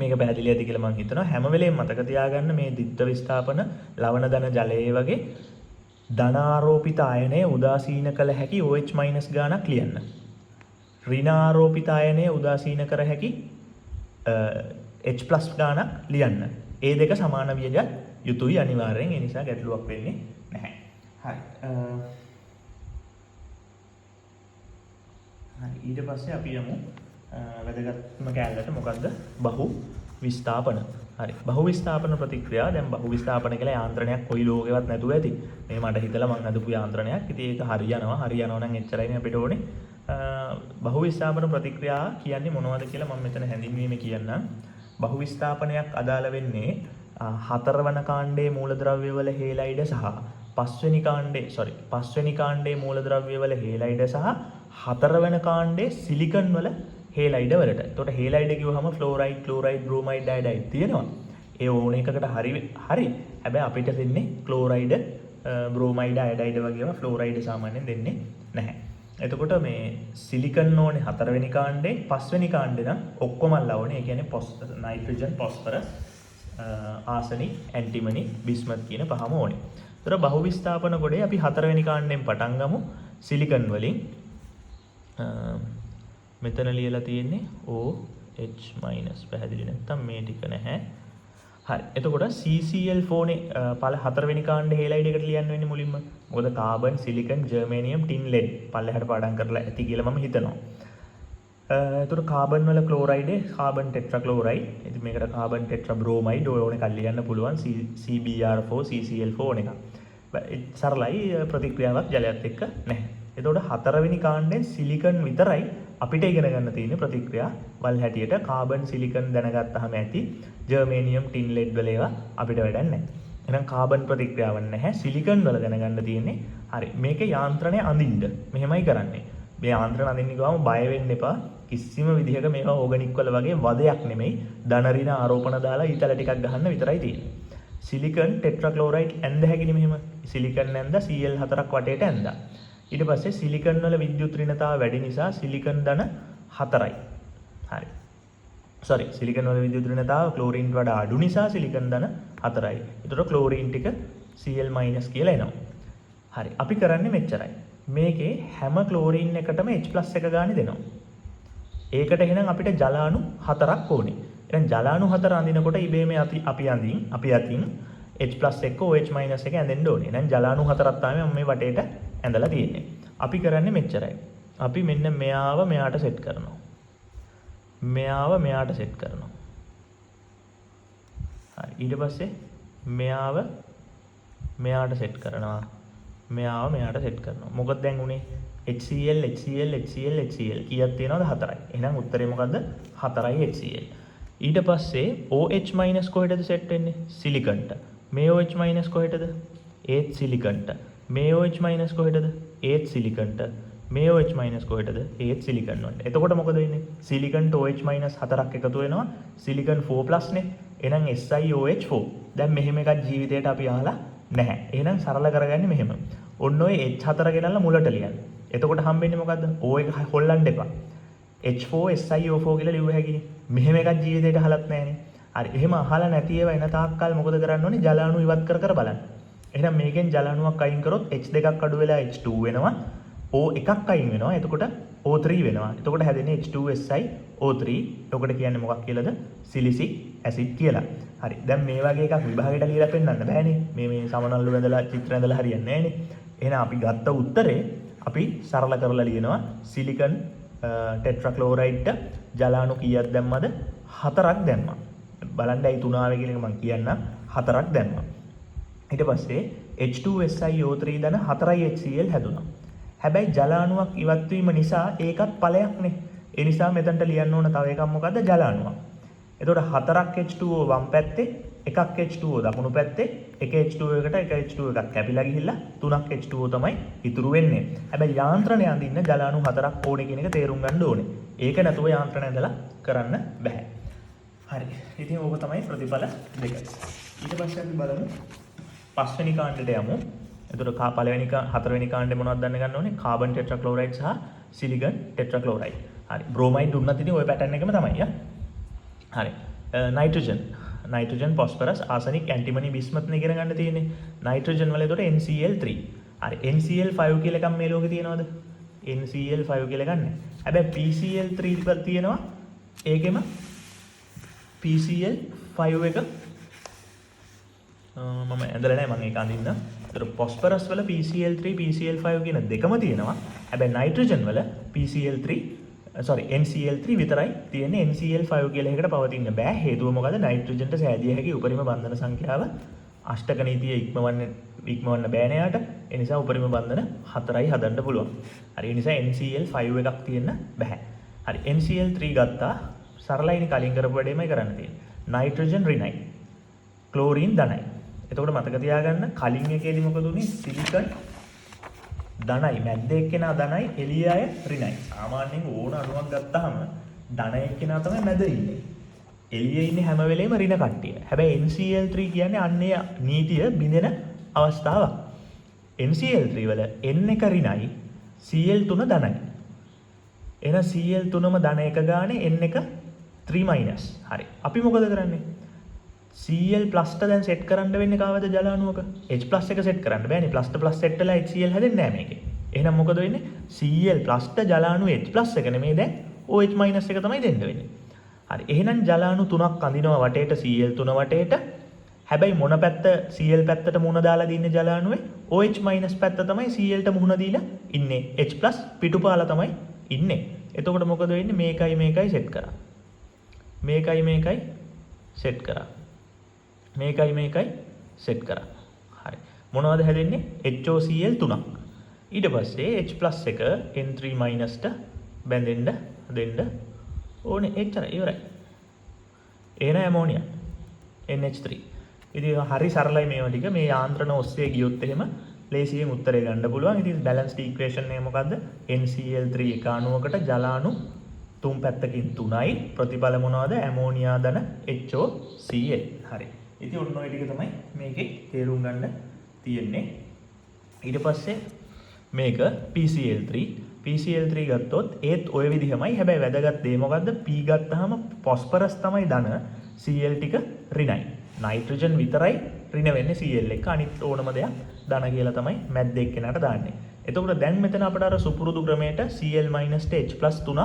මේක පැහැදිලි ඇති කියලා මම හිතනවා. හැම වෙලේම මතක තියාගන්න මේ ද්විත්ව විස්ථාපන ලවණ ධන ජලයේ වගේ ධනාරෝපිත අයනය උදාසීන කළ හැකි OH- ගානක් ලියන්න. ඍණාරෝපිත අයනය උදාසීන කර හැකි H+ ගානක් ලියන්න. ඒ දෙක සමාන විය යුතුයි අනිවාර්යෙන්. ඒ නිසා ගැටලුවක් වෙන්නේ නැහැ. හරි. ඊට පස්සේ අපි යමු වැදගත්ම කැලලට. මොකද්ද? බහු විස්ථාපන. හරි. බහු විස්ථාපන ප්‍රතික්‍රියාව. දැන් බහු විස්ථාපන කියලා යාන්ත්‍රණයක් කොයි ලෝකෙවත් නැතුව ඇති. මේ මට හිතලා මම හදපු යාන්ත්‍රණයක්. ඉතින් ඒක හරියනවා නම් එච්චරයිනේ අපිට ඕනේ. බහු විස්ථාපන ප්‍රතික්‍රියාව කියන්නේ මොනවද කියලා මම මෙතන හැඳින්වීමේ කියන්නම්. බහු විස්ථාපනයක් අදාළ වෙන්නේ 4 වන කාණ්ඩයේ මූලද්‍රව්‍ය වල හේලයිඩ සහ 5 වෙනි කාණ්ඩයේ මූලද්‍රව්‍ය වල හේලයිඩ සහ 4 වෙනි කාණ්ඩයේ සිලිකන් වල හේලයිඩ වලට. එතකොට හේලයිඩ කිව්වහම ෆ්ලෝරයිඩ්, ක්ලෝරයිඩ්, බ්‍රෝමයිඩ්, ඩයඩයිඩ් තියෙනවා. ඒ ඕන එකකට හරි. හැබැයි අපිට දෙන්නේ ක්ලෝරයිඩ්, බ්‍රෝමයිඩ්, අයඩයිඩ් වගේ ඒවා ෆ්ලෝරයිඩ් සාමාන්‍යයෙන් දෙන්නේ නැහැ. එතකොට මේ සිලිකන් ඕනේ 4 වෙනි කාණ්ඩේ, 5 වෙනි කාණ්ඩේ නම් ඔක්කොමල්ලා ඕනේ. ඒ කියන්නේ නයිට්‍රජන්, ෆොස්ෆරස්, ආසනික්, ඇන්ටිමනි, බිස්මත් කියන පහම ඕනේ. ඒතර බහු විස්ථාපන ගොඩේ අපි 4 වෙනි කාණ්ඩෙන් පටන් ගමු සිලිකන් වලින්. මෙතන ලියලා තියෙන්නේ OH- පැහැදිලි නැත්නම් මේ ටික නැහැ. හරි. එතකොට CCl4 නේ 4 වෙනි කාණ්ඩේ හේලයිඩ් එකට ලියන්න වෙන්නේ මුලින්ම. මොකද කාබන්, සිලිකන්, ජර්මේනියම්, ටින්, ලෙඩ් පල්ලෙහාට පාඩම් කරලා ඇති කියලා මම හිතනවා. එතකොට කාබන් වල ක්ලෝරයිඩ් කාබන් ටෙට්‍රාක්ලෝරයිඩ්. ඉතින් මේකට කාබන් ටෙට්‍රාබ්‍රෝමයිඩ් ඔය ඕන එකක් ලියන්න පුළුවන්. CBr4 CCl4 ඕන එක. සරලයි, ප්‍රතික්‍රියාවක් ජලයත් එක්ක නැහැ. එතකොට 4 වෙනි කාණ්ඩෙන් සිලිකන් විතරයි අපිට ඉගෙන ගන්න තියෙන ප්‍රතික්‍රියා වල හැටියට. කාබන්, සිලිකන් දැනගත්තාම ඇති. ජර්මේනියම්, ටින්, ලෙඩ් වල ඒවා අපිට වැඩක් නැහැ. එහෙනම් කාබන් ප්‍රතික්‍රියාවක් නැහැ. සිලිකන් වල දැනගන්න තියෙන්නේ. හරි. මේකේ යාන්ත්‍රණය අඳින්න. මෙහෙමයි කරන්නේ. මේ යාන්ත්‍රණ අඳින්න ගියාම බය වෙන්න එපා. කිසිම විදිහක මේවා ඕගනික් වල වගේ වදයක් නෙමෙයි. ධන ඍණ ආරෝපණ දාලා ඊතල ටිකක් ගහන්න විතරයි තියෙන්නේ. සිලිකන් ටෙට්‍රාක්ලෝරයිඩ් ඇඳ හැකිනේ මෙහෙම. සිලිකන් ඇඳ Cl4ක් වටේට ඇඳා. ඊට පස්සේ සිලිකන් වල විද්‍යුත් ඍණතාව වැඩි නිසා සිලිකන් ධන 4යි. හරි. සිලිකන් වල විද්‍යුත් ඍණතාව ක්ලෝරින්ට වඩා අඩු නිසා සිලිකන් ධන 4යි. ඒතර ක්ලෝරින් ටික Cl- කියලා එනවා. හරි. අපි කරන්නේ මෙච්චරයි. මේකේ හැම ක්ලෝරින් එකටම H+ එක ගානේ දෙනවා. ඒකට එහෙනම් අපිට ජල අණු 4ක් ඕනේ. එහෙනම් ජල අණු 4 අඳිනකොට ඉබේම අපි අතින් H+ එක OH- එක ඇඳෙන්න ඕනේ. එහෙනම් ජල අණු 4ක් තමයි මම මේ වටේට ඇඳලා තියෙන්නේ. අපි කරන්නේ මෙච්චරයි. අපි මෙන්න මෙයාව මෙයාට සෙට් කරනවා. මෙයාව මෙයාට සෙට් කරනවා. හරි. ඊට පස්සේ මෙයාව මෙයාට සෙට් කරනවා. මෙයාව මෙයාට සෙට් කරනවා. මොකද දැන් උනේ HCl කීයක් තියෙනවද? 4යි. එහෙනම් උත්තරේ මොකද්ද? 4යි HCl. ඊට පස්සේ OH- කොහෙටද සෙට් වෙන්නේ? සිලිකන්ට. මේ OH- කොහෙටද? ඒත් සිලිකන්ට. මේ OH- කොහෙටද? ඒත් සිලිකන්ට. මේ OH- කොහෙටද? ඒත් සිලිකන් වලට. එතකොට මොකද වෙන්නේ? සිලිකන්ට OH- 4ක් එකතු වෙනවා. සිලිකන් 4+ නේ. එහෙනම් SiOH4. දැන් මෙහෙම එකක් ජීවිතේට අපි අහලා නැහැ. එහෙනම් සරල කරගන්නේ මෙහෙම. ඔන්න ඔය H4 ගෙනල්ලා මුලට ලියන්න. එතකොට හම්බෙන්නේ මොකද්ද? O එක හොල්ලන්න එපා. H4SiO4 කියලා ලියුව හැකිනේ. මෙහෙම එකක් ජීවිතේට අහලත් නැහැනේ. හරි. එහෙම අහලා නැති ඒවා එන තාක්කල් මොකද කරන්න ඕනේ? ජල අණු ඉවත් කර බලන්න. එහෙනම් මේකෙන් ජල අණුවක් අයින් කරොත් H2ක් අඩු වෙලා H2 වෙනවා. O එකක් අයින් වෙනවා. එතකොට O3 වෙනවා. එතකොට හැදෙන්නේ H2SiO3. එතකොට කියන්නේ මොකක් කියලාද? සිලිසික් ඇසිඩ් කියලා. හරි. දැන් මේ වගේ එකක් විභාගයට ලියලා පෙන්නන්න බෑනේ. මේ සමනල්ලු වැදලා චිත්‍ර ඇඳලා හරියන්නේ නැහැනේ. එහෙනම් අපි ගත්ත උත්තරේ අපි සරල කරලා ලියනවා සිලිකන් ටෙට්‍රාක්ලෝරයිඩ්ට ජල අණු කීයක් දැම්මද? 4ක් දැම්මා. බලන්න ඇයි 3 ආවේ කියන එක මම කියන්නම්. 4ක් දැම්මා. ඊට පස්සේ H2SiO3 දන 4යි HCl හැදුනා. හැබැයි ජල අණුවක් ඉවත් වීම නිසා ඒකත් ඵලයක්නේ. ඒ නිසා මෙතනට ලියන්න ඕන තව එකක් මොකද්ද? ජල අණුවක්. එතකොට 4ක් H2O වම් පැත්තේ, එකක් H2O දකුණු පැත්තේ, එක H2O එකට එක H2O එකක් කැපිලා ගිහිල්ලා 3ක් H2O තමයි ඉතුරු වෙන්නේ. හැබැයි යාන්ත්‍රණය අඳින්න ජල අණු 4ක් ඕනේ කියන එක තේරුම් ගන්න ඕනේ. ඒක නැතුව යාන්ත්‍රණය ඇඳලා කරන්න බෑ. හරි. ඉතින් ඕක තමයි ප්‍රතිඵල දෙක. ඊට පස්සේ අපි බලමු පස්වෙනි කාණ්ඩයට යමු. එතකොට හතරවෙනි කාණ්ඩේ මොනවද දන්න ගන්න ඕනේ? කාබන් ටෙට්‍රාක්ලෝරයිඩ් සහ සිලිකන් ටෙට්‍රාක්ලෝරයිඩ්. හරි. බ්‍රෝමයිඩ් දුන්නත් ඉතින් ওই පැටර්න් එකම තමයි යා. හරි. නයිට්‍රජන් පොස්ෆරස් ආසනික් ඇන්ටිමනි බිස්මත් නේ ඉගෙන ගන්න තියෙන්නේ. නයිට්‍රජන් වල එතකොට NCl3. හරි. NCl5 කියලා එකක් මේ ලෝකේ තියෙනවද? NCl5 කියලා එකක් නැහැ. හැබැයි PCl3 වල තියෙනවා. ඒකෙම PCl5 එක මම ඇඳලා නැහැ මම ඒක අඳින්න. ඒතර පොස්ෆරස් වල PCl3 PCl5 කියන දෙකම තියෙනවා. හැබැයි නයිට්‍රජන් වල NCl3 විතරයි තියෙන්නේ. NCl5 කියලා එකකට පවතින්න බෑ. හේතුව මොකද? නයිට්‍රජන්ට සෑදිය හැකි උපරිම බන්ධන සංඛ්‍යාව අෂ්ටක නීතිය ඉක්මවන්න බෑනේ යාට. ඒ නිසා උපරිම බන්ධන 4යි හදන්න පුළුවන්. හරි. ඒ නිසා NCl5 එකක් තියෙන්න බෑ. හරි. NCl3 ගත්තා. සරලයිනේ කලින් කරපු වැඩේමයි කරන්න තියෙන්නේ. නයිට්‍රජන් ඍණයි. ක්ලෝරින් ධනයි. එතකොට මතක තියාගන්න කලින් එකේදී මොකද උනේ? සිලිකන් ධනයි. මැද්ද එක්කෙනා ධනයි, එළිය අය ඍණයි. සාමාන්‍යයෙන් ඕන අණුවක් ගත්තාම ධන එක්කෙනා තමයි මැද ඉන්නේ. එළියේ ඉන්නේ හැම වෙලේම ඍණ කට්ටිය. හැබැයි NCl3 කියන්නේ අන්නේ නීතිය බිඳෙන අවස්ථාවක්. NCl3 වල N එක ඍණයි, Cl3 ධනයි. එහෙනම් Cl3ම ධන එක ගානේ N එක 3-. හරි. අපි මොකද කරන්නේ? Cl+ දැන් සෙට් කරන්න වෙන්නේ කාවද ජල අණුවක? H+ එක සෙට් කරන්න බෑනේ. ++ සෙට් වෙලා HCl හැදෙන්නේ නැහැ මේකේ. එහෙනම් මොකද වෙන්නේ? Cl+ ජල අණු H+ එක නෙමෙයි දැන් OH- එක තමයි දෙන්න වෙන්නේ. හරි. එහෙනම් ජල අණු 3ක් අඳිනවා වටේට Cl3 වටේට. හැබැයි මොන පැත්ත Cl පැත්තට මුහුණ දාලා දින්නේ ජල අණුවේ? OH- පැත්ත තමයි Clට මුහුණ දීලා ඉන්නේ. H+ පිටුපාලා තමයි ඉන්නේ. එතකොට මොකද වෙන්නේ? මේකයි සෙට් කරා. මේකයි සෙට් කරා. මේකයි සෙට් කරා. හරි. මොනවද හැදෙන්නේ? HOCl 3ක්. ඊට පස්සේ H+ එක N3- ට බැඳෙන්න දෙන්න ඕනේ. එච්චරයි ඉවරයි. එන ඇමෝනියා NH3. ඉතින් හරි සරලයි මේවා ටික. මේ යාන්ත්‍රණ ඔස්සේ ගියොත් එහෙම ලේසියෙන් උත්තරේ ගන්න පුළුවන්. ඉතින් බැලන්ස්ඩ් ඉක්වේෂන් එක මොකද්ද? NCl3 එක අණුවකට ජල අණු තුන් පැත්තකින් 3යි. ප්‍රතිඵල මොනවද? ඇමෝනියා ධන HOCl. හරි. ඉතින් ඔන්න ඔය ටික තමයි මේකේ තේරුම් ගන්න තියෙන්නේ. ඊට පස්සේ මේක PCl3 PCl3 ගත්තොත් ඒත් ඔය විදිහමයි. හැබැයි වැදගත් දේ මොකද්ද? P ගත්තාම phosphorus තමයි ධන, Cl ටික ඍණයි. නයිට්‍රජන් විතරයි ඍණ වෙන්නේ Cl එක. අනිත් ඕනම දෙයක් ධන කියලා තමයි මැද්ද එක්කෙනාට දාන්නේ. එතකොට දැන් මෙතන අපිට අර සුපුරුදු ක්‍රමයට Cl- H+ තුනක්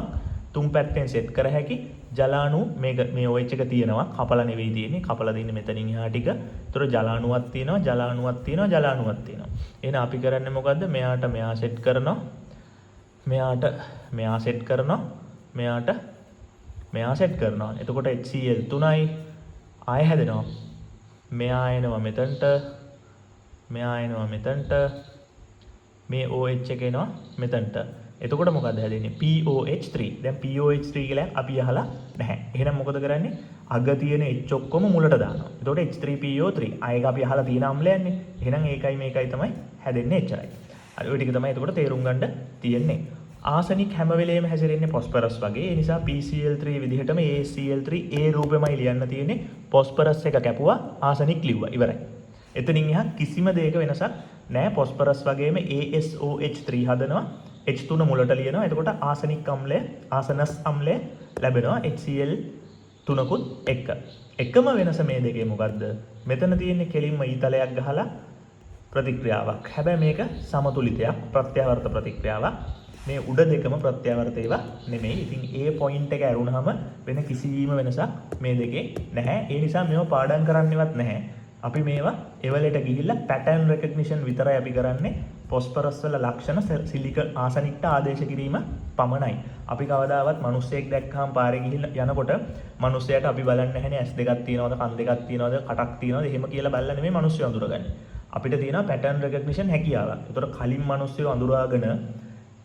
තුන් පැත්තෙන් සෙට් කර හැකි ජලාණු මේ OH එක තියෙනවා. කපලා නෙවෙයි තියෙන්නේ. කපලා දෙන්නේ මෙතනින් එහා ටික. ඒතර ජලාණුවක් තියෙනවා, ජලාණුවක් තියෙනවා, ජලාණුවක් තියෙනවා. එහෙනම් අපි කරන්නේ මොකද්ද? මෙයාට මෙයා සෙට් කරනවා. මෙයාට මෙයා සෙට් කරනවා. මෙයාට මෙයා සෙට් කරනවා. එතකොට HCl 3යි ආය හැදෙනවා. මෙයා එනවා මෙතනට. මෙයා එනවා මෙතනට. මේ OH එක එනවා මෙතනට. එතකොට මොකද හැදෙන්නේ? POH3. දැන් POH3 කියලා අපි අහලා නැහැ. එහෙනම් මොකද කරන්නේ? අග තියෙන H ඔක්කොම මුලට දානවා. එතකොට H3PO3. ආයෙක අපි අහලා තියෙන අම්ලයන්නේ. එහෙනම් ඒකයි මේකයි තමයි හැදෙන්නේ එච්චරයි. හරි ඔය ටික තමයි එතකොට තේරුම් ගන්න තියෙන්නේ. ආසනික් හැම වෙලේම හැසිරෙන්නේ phosphorus වගේ. ඒ නිසා PCl3 විදිහටම ACl3 ඒ රූපෙමයි ලියන්න තියෙන්නේ. phosphorus එක කැපුවා ආසනික් ලිව්වා. ඉවරයි. එතනින් එහා කිසිම දෙයක වෙනසක් නැහැ. phosphorus වගේම ASOH3 හදනවා. H3 මුලට ලියනවා. එතකොට ආසනික් අම්ලය, ආසනස් අම්ලය ලැබෙනවා HCl තුනකුත් එක්ක. එකම වෙනස මේ දෙකේ මොකද්ද? මෙතන තියෙන්නේ කෙලින්ම ඊතලයක් ගහලා ප්‍රතික්‍රියාවක්. හැබැයි මේක සමතුලිතයක්, ප්‍රත්‍යාවර්ත ප්‍රතික්‍රියාවක්. මේ උඩ දෙකම ප්‍රත්‍යාවර්ත ඒවා නෙමෙයි. ඉතින් ඒ පොයින්ට් එක ඇරුණාම වෙන කිසිම වෙනසක් මේ දෙකේ නැහැ. ඒ නිසා මේව පාඩම් කරන්නවත් නැහැ. අපි මේවා එවලට ගිහිල්ලා පැටර්න් රෙකග්නිෂන් විතරයි අපි කරන්නේ. phosphorus වල ලක්ෂණ සිලික ආසනික්ට ආදේශ කිරීම පමණයි. අපි කවදාවත් මිනිස්සෙක් දැක්කහම පාරේ ගිහිල්ලා යනකොට මිනිස්සයාට අපි බලන්නේ නැහැනේ ඇස් දෙකක් තියනවද, කන් දෙකක් තියනවද, කටක් තියනවද, එහෙම කියලා බලලා නෙමෙයි මිනිස්සු අඳුරගන්නේ. අපිට තියෙනවා පැටර්න් රෙකග්නිෂන් හැකියාවක්. ඒතකොට කලින් මිනිස්සු අඳුරාගෙන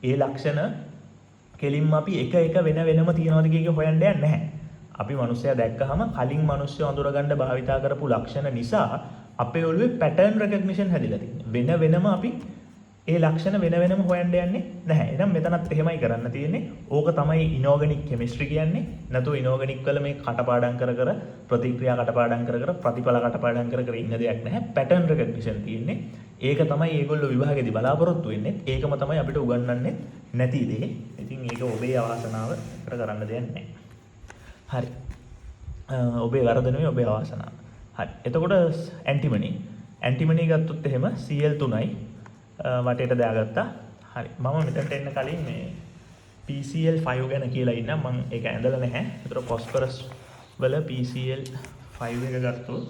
ඒ ලක්ෂණ කෙලින්ම අපි එක වෙන වෙනම තියනවද කියක හොයන්න යන්නේ නැහැ. අපි මිනිස්සයා දැක්කහම කලින් මිනිස්සු අඳුරගන්න භාවිතා කරපු ලක්ෂණ නිසා අපේ ඔළුවේ පැටර්න් රෙකග්නිෂන් හැදිලා තියෙනවා. වෙනම අපි ඒ ලක්ෂණ වෙනම හොයන්න යන්නේ නැහැ. එහෙනම් මෙතනත් එහෙමයි කරන්න තියෙන්නේ. ඕක තමයි ඉනෝගනික් කෙමිස්ට්‍රි කියන්නේ. නැතු ඉනෝගනික් වල මේ කටපාඩම් කර ප්‍රතික්‍රියා කටපාඩම් කර ප්‍රතිඵල කටපාඩම් කර ඉන්න දෙයක් නැහැ. පැටර්න් රෙකග්නිෂන් තියෙන්නේ. ඒක තමයි ඒගොල්ලෝ විභාගෙදී බලාපොරොත්තු වෙන්නේ. ඒකම තමයි අපිට උගන්වන්නේ නැති දේ. ඉතින් ඒක ඔබේ අවාසනාවට කරන්න දෙයක් නැහැ. හරි. ඔබේ වරද නෙවෙයි ඔබේ අවාසනාව. හරි. එතකොට ඇන්ටිමනි ගත්තොත් එහෙම Cl3යි වටේට දාගත්තා. හරි. මම මෙතනට එන්න කලින් මේ PCl5 ගැන කියලා ඉන්නම්. මම ඒක ඇඳලා නැහැ. ඒතර phosphorus වල PCl5 එක ගත්තොත්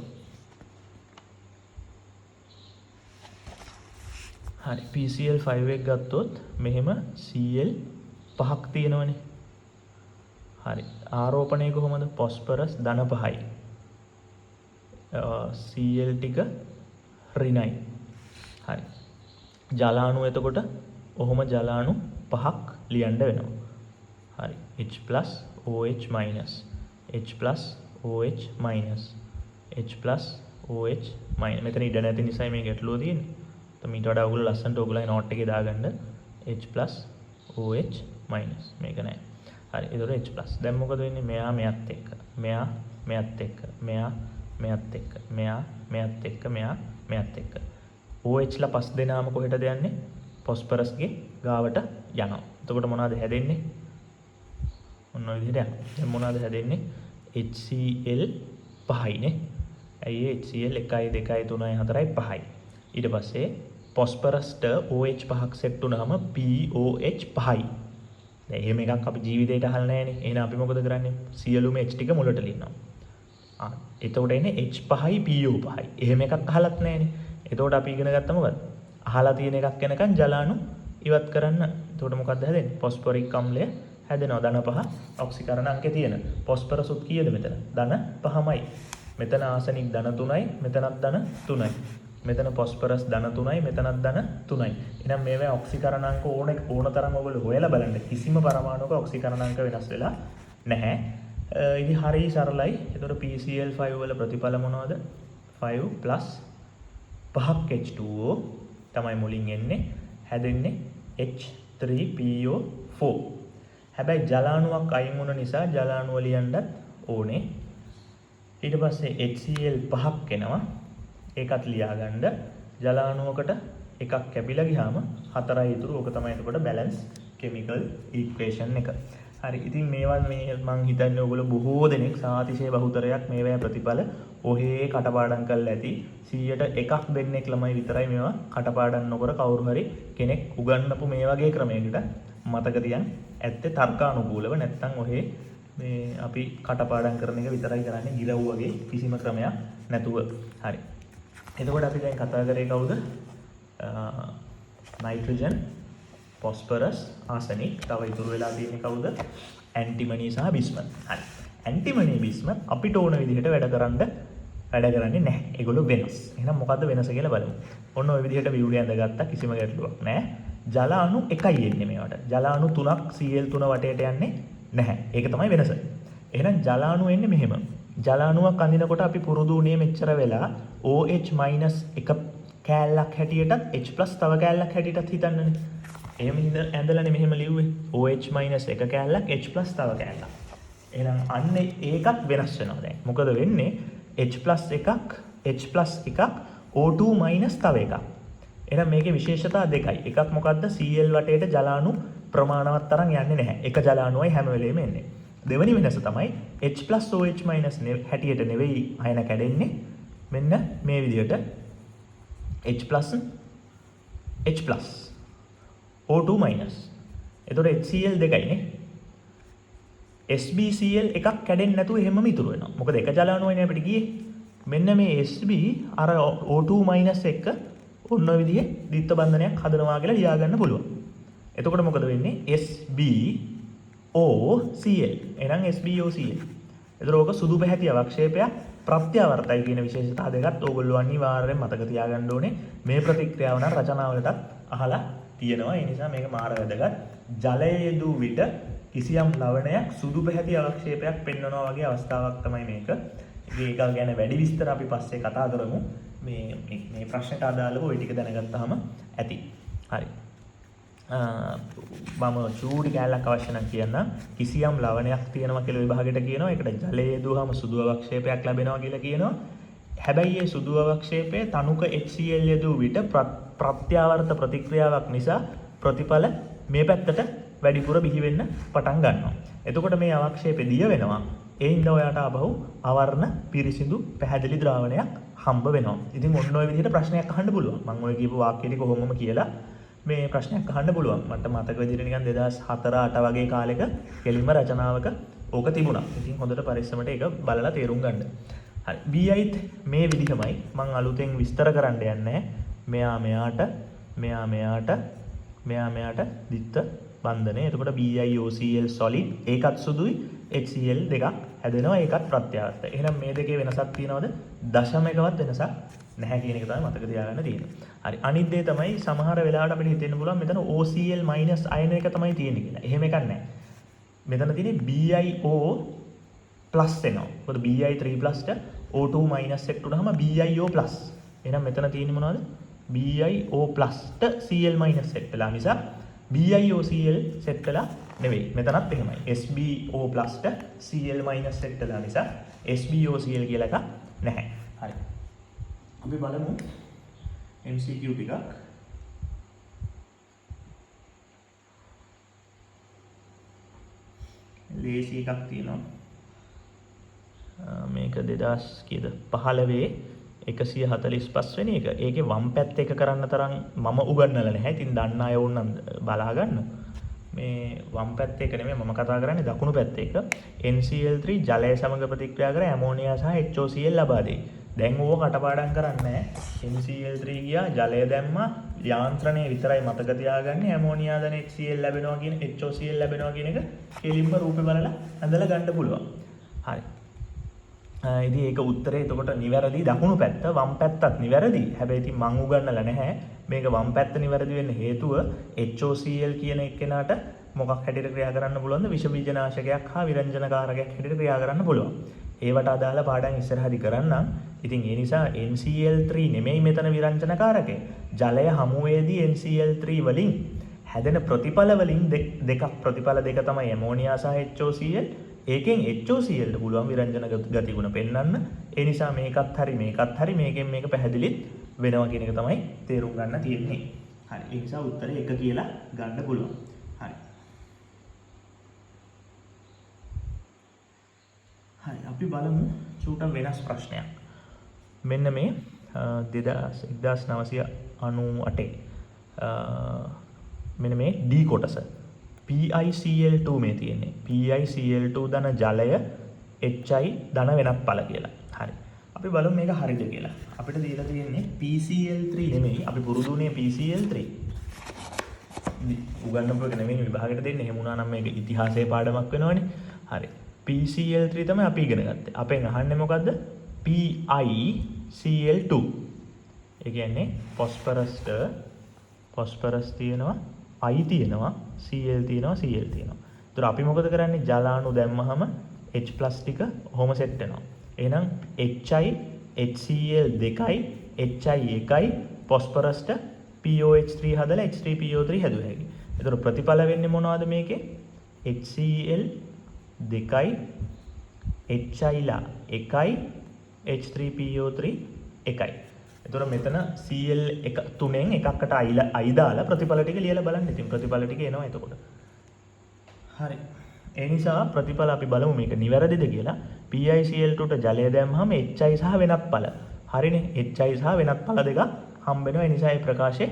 හරි PCl5 එක ගත්තොත් මෙහෙම Cl 5ක් තියෙනවනේ. හරි. ආරෝපණය කොහොමද? phosphorus ධන 5යි. Cl ටික ඍණයි. හරි. ජලාණු එතකොට ඔහොම ජලාණු 5ක් ලියන්න වෙනවා. හරි. H+OH- H+OH-. මෙතන ඉඩ නැති නිසා මේ ගැටලුව තියෙන්නේ. ඊට වඩා ඔයගොල්ලෝ ලස්සනට ඔයගොල්ලෝ නෝට් එකේ දාගන්න H+OH- මේක නෑ. හරි. ඒතකොට H+. දැන් මොකද වෙන්නේ? මෙයා මෙයත් එක්ක. මෙයා මෙයත් එක්ක. මෙයා මෙයත් එක්ක. මෙයා මෙයත් එක්ක. මෙයා මෙයත් එක්ක. OH ලා පස් දෙනාම කොහෙටද යන්නේ? phosphorus ගේ ගාවට යනවා. එතකොට මොනවද හැදෙන්නේ? ඔන්න ඔය විදිහට යනවා. දැන් මොනවද හැදෙන්නේ? HCl 5යිනේ. ඇයි HCl 1 2 3 4 5යි. ඊට පස්සේ phosphorusට OH 5ක් සෙට් වුණාම POH 5යි. දැන් එහෙම එකක් අපි ජීවිතේට අහලා නැහැනේ. එහෙනම් අපි මොකද කරන්නේ? සියලුම H ටික මුලට ලියනවා. එතකොට එන්නේ H5යි PO 5යි. එහෙම එකක් අහලත් නැහැනේ. එතකොට අපි ඉගෙන ගත්තා මොකද? අහලා තියෙන එකක් වෙනකන් ජලාණු ඉවත් කරන්න. එතකොට මොකක්ද හැදෙන්නේ? ෆොස්ෆොරික් අම්ලය හැදෙනවා. ධන 5 ඔක්සිකරණ අංකේ තියෙන. ෆොස්ෆරස් උත් කීයද මෙතන? ධන 5මයි. මෙතන ආසනික් ධන 3යි, මෙතනත් ධන 3යි. මෙතන ෆොස්ෆරස් ධන 3යි, මෙතනත් ධන 3යි. එහෙනම් මේවා ඔක්සිකරණ අංක ඕන තරම් ඔයගොල්ලෝ හොයලා බලන්න. කිසිම පරමාණුක ඔක්සිකරණ අංක වෙනස් වෙලා නැහැ. ඉතින් හරිය සරලයි. එතකොට PCl5 වල ප්‍රතිඵල මොනවද? 5 5ක් H2O තමයි මුලින් එන්නේ. හැදෙන්නේ H3PO4. හැබැයි ජලාණුවක් අයින් වුණ නිසා ජලාණුව ලියන්නත් ඕනේ. ඊට පස්සේ HCl 5ක් එනවා. ඒකත් ලියාගන්න. ජලාණුවකට එකක් කැපිලා ගියාම 4යි ඉතුරු. ඕක තමයි එතකොට බැලන්ස් කෙමිකල් ඉක්වේෂන් එක. හරි. ඉතින් මේවා මේ මං හිතන්නේ ඔයගොල්ලෝ බොහෝ දෙනෙක් සාතිශය බහුතරයක් මේවා ප්‍රතිඵල ඔහේ කටපාඩම් කරලා ඇති. 100ට එකක් දෙන්නෙක් ළමයි විතරයි මේවා කටපාඩම් නොකර කවුරු හරි කෙනෙක් උගන්වපු මේ වගේ ක්‍රමයකට මතක තියන් ඇත්තේ තර්කානුකූලව නැත්තම් ඔහේ මේ අපි කටපාඩම් කරන එක විතරයි කරන්නේ ගිරව් වගේ කිසිම ක්‍රමයක් නැතුව. හරි. එතකොට අපි දැන් කතා කරේ කවුද? Nitrogen, phosphorus, arsenic. තව ඉතුරු වෙලා තියෙන්නේ කවුද? ඇන්ටිමනි සහ බිස්මත්. හරි. ඇන්ටිමනි බිස්මත් අපිට ඕන විදිහට වැඩ කරන්නේ නැහැ. ඒගොල්ලෝ වෙනස්. එහෙනම් මොකද්ද වෙනස කියලා බලමු. ඔන්න ওই විදිහට වියුලිය ඇඳගත්තා කිසිම ගැටලුවක් නැහැ. ජල අණු එකයි එන්නේ මේවට. ජල අණු 3ක් Cl3 වටේට යන්නේ නැහැ. ඒක තමයි වෙනස. එහෙනම් ජල අණු එන්නේ මෙහෙම. ජල අණුවක් අඳිනකොට අපි පුරුදු වුණේ මෙච්චර වෙලා OH- එක කෑල්ලක් හැටියටත් H+ තව කෑල්ලක් හැටියටත් හිතන්නනේ. එහෙම ඇඳලානේ මෙහෙම ලිව්වේ. OH- එක කෑල්ලක් H+ තව කෑල්ලක්. එහෙනම් අන්න ඒකත් වෙනස් වෙනවා දැන්. මොකද වෙන්නේ? H+ එකක් H+ එකක් O2- තව එකක්. එහෙනම් මේකේ විශේෂතා දෙකයි. එකක් මොකද්ද? Cl වටේට ජල අණු ප්‍රමාණවත් තරම් යන්නේ නැහැ. එක ජල අණුවයි හැම වෙලෙම එන්නේ. දෙවෙනි වෙනස තමයි H+OH- හැටියට නෙවෙයි අයන කැඩෙන්නේ. මෙන්න මේ විදිහට H+, O2-. එතකොට HCl දෙකයිනේ. SbCl එකක් කැඩෙන්නේ නැතුව එහෙමම ඉතුරු වෙනවා. මොකද එක ජල අණුවයිනේ අපිට ගියේ. මෙන්න මේ Sb අර O2- එක ඔන්න ඔය විදිහේ ද්විත්ව බන්ධනයක් හදනවා කියලා ලියා ගන්න පුළුවන්. එතකොට මොකද වෙන්නේ? SbOCl. එහෙනම් SbOCl. එතකොට ඕක සුදු පැහැති අවක්ෂේපයක් ප්‍රත්‍යාවර්තයි කියන විශේෂතා දෙකත් ඕගොල්ලෝ අනිවාර්යෙන් මතක තියාගන්න ඕනේ. මේ ප්‍රතික්‍රියාව නම් රචනාවලටත් අහලා තියෙනවා. ඒ නිසා මේක මාර වැදගත්. ජලයේ යෙදූ විට කිසියම් ලවණයක් සුදු පැහැති අවක්ෂේපයක් පෙන්වනවා වගේ අවස්ථාවක් තමයි මේක. ඒක ගැන වැඩි විස්තර අපි පස්සේ කතා කරමු. මේ ප්‍රශ්නට අදාළව ওই ටික දැනගත්තාම ඇති. හරි. මම චූටි කැලක් අවශ්‍ය නම් කියන්න කිසියම් ලවණයක් තියෙනවා කියලා විභාගයට කියනවා. ඒකට ජලයේ යෙදුවාම සුදු අවක්ෂේපයක් ලැබෙනවා කියලා කියනවා. හැබැයි මේ සුදු අවක්ෂේපයේ තනුක HCl යෙදූ විට ප්‍රත්‍යාවර්ත ප්‍රතික්‍රියාවක් නිසා ප්‍රතිඵල මේ පැත්තට වැඩිපුර බිහි වෙන්න පටන් ගන්නවා. එතකොට මේ අවක්ෂේපය දිය වෙනවා. ඒ හින්දා ඔයාට ආපහු අවර්ණ පිරිසිදු පැහැදිලි ද්‍රාවණයක් හම්බ වෙනවා. ඉතින් ඔන්න ඔය විදිහට ප්‍රශ්නයක් අහන්න පුළුවන්. මම ඔය කියපු වාක්‍ය ටික කොහොමම කියලා මේ ප්‍රශ්නයක් අහන්න පුළුවන්. මට මතක විදිහට නිකන් 2004-8 වගේ කාලෙක කෙලින්ම රචනාවක ඕක තිබුණා. ඉතින් හොඳට පරිස්සමට ඒක බලලා තේරුම් ගන්න. හරි. BIත් මේ විදිහමයි. මම අලුතෙන් විස්තර කරන්න යන්නේ. මෙයාට ද්විත්ව බන්ධනය. එතකොට BiOCl solid ඒකත් සුදුයි. HCl දෙකක් හැදෙනවා. ඒකත් ප්‍රත්‍යාවර්ත. එහෙනම් මේ දෙකේ වෙනසක් තියනවද? දශමයකවත් වෙනසක් නැහැ කියන එක තමයි මතක තියාගන්න තියෙන්නේ. හරි. අනිත් දේ තමයි සමහර වෙලාවට අපිට හිතෙන්න පුළුවන් මෙතන OCl- අයන එක තමයි තියෙන්නේ කියලා. එහෙම එකක් නැහැ. මෙතන තියෙන්නේ BiO+ එනවා. මොකද Bi3+ O2- එක්ට උනහම BiO+. එහෙනම් මෙතන තියෙන්නේ මොනවද? BiO+ ට Cl- සෙට් වෙලා නිසා BiOCl සෙට් වෙලා නෙවෙයි. මෙතනත් එහෙමයි. SbO+ ට Cl- සෙට් වෙලා නිසා SbOCl කියලා එකක් නැහැ. හරි. අපි බලමු MCQ ටිකක්. ලේසි එකක් තියෙනවා. මේක 2015 145 වෙනි එක. ඒකේ වම් පැත්ත එක කරන්න තරම් මම උගන්වලා නැහැ. ඉතින් දන්න අය වුණනම් බලා ගන්න. මේ වම් පැත්ත එක නෙමෙයි මම කතා කරන්නේ දකුණු පැත්ත එක. NCl3 ජලය සමග ප්‍රතික්‍රියා කර ඇමෝනියා සහ HOCl ලබා දෙයි. දැන් ඕක කටපාඩම් කරන්නේ NCl3 ගියා ජලය දැම්මා යාන්ත්‍රණය විතරයි මතක තියාගන්නේ ඇමෝනියා දැන් HCl ලැබෙනවා කියන HOCl ලැබෙනවා කියන එක කෙලින්ම රූපේ බලලා අඳලා ගන්න පුළුවන්. හරි. ඉතින් ඒක උත්තරේ එතකොට නිවැරදි දකුණු පැත්ත වම් පැත්තත් නිවැරදි. හැබැයි ඉතින් මං උගන්නලා නැහැ. මේක වම් පැත්ත නිවැරදි වෙන්න හේතුව HOCl කියන එක්කෙනාට මොකක් හැටියට ක්‍රියා කරන්න පුළුවන්ද? විෂ බීජනාශකයක් හා විරංජනකාරකයක් හැටියට ක්‍රියා කරන්න පුළුවන්. ඒවට අදාළ පාඩම් ඉස්සරහදී කරන්නම්. ඉතින් ඒ නිසා NCl3 නෙමෙයි මෙතන විරංජනකාරකය. ජලය හමුවේදී NCl3 වලින් හැදෙන ප්‍රතිඵල වලින් දෙකක් ප්‍රතිඵල දෙක තමයි ඇමෝනියා සහ HOCl. ඒකෙන් HOCl ට පුළුවන් විරංජන ගති ගුණ පෙන්වන්න. ඒ නිසා මේකත් හරි මේකෙන් මේක පැහැදිලිත් වෙනවා කියන එක තමයි තේරුම් ගන්න තියෙන්නේ. හරි. ඒ නිසා උත්තරේ 1 කියලා ගන්න පුළුවන්. හරි. අපි බලමු චූට වෙනස් ප්‍රශ්නයක්. මෙන්න මේ 1998 මෙන්න මේ D කොටස PiCl2 මේ තියෙන්නේ. PiCl2 ධන ජලය HI ධන වෙනත් ඵල කියලා. හරි. අපි බලමු මේක හරිද කියලා. අපිට දීලා තියෙන්නේ PCl3 නෙමෙයි. අපි පුරුදුනේ PCl3. උගන්නපු එක නෙමෙයි විභාගයට දෙන්නේ. එහෙම වුණා නම් මේක ඉතිහාසයේ පාඩමක් වෙනවනේ. හරි. PCl3 තමයි අපි ඉගෙන ගත්තේ. අපෙන් අහන්නේ මොකද්ද? PiCl2. ඒ කියන්නේ phosphorus තියෙනවා, I තියෙනවා, Cl තියෙනවා, Cl තියෙනවා. ඒතර අපි මොකද කරන්නේ? ජලාණු දැම්මහම H+ ටික ඔහොම සෙට් වෙනවා. එහෙනම් HI HCl දෙකයි HI එකයි phosphorusට POH3 හදලා H3PO3 හැදුවා හැකි. ඒතර ප්‍රතිඵල වෙන්නේ මොනවද මේකේ? HCl දෙකයි HI ලා එකයි H3PO3 එකයි. ඒතර මෙතන Cl එක තුනෙන් එකකට I දාලා ප්‍රතිඵල ටික ලියලා බලන්න. ඉතින් ප්‍රතිඵල ටික එනවා එතකොට. හරි. ඒ නිසා ප්‍රතිඵල අපි බලමු මේක නිවැරදිද කියලා. PiCl2ට ජලය දැම්මහම HI සහ වෙනත් ඵල. හරිනේ. HI සහ වෙනත් ඵල දෙක හම්බ වෙනවා. ඒ නිසා මේ ප්‍රකාශය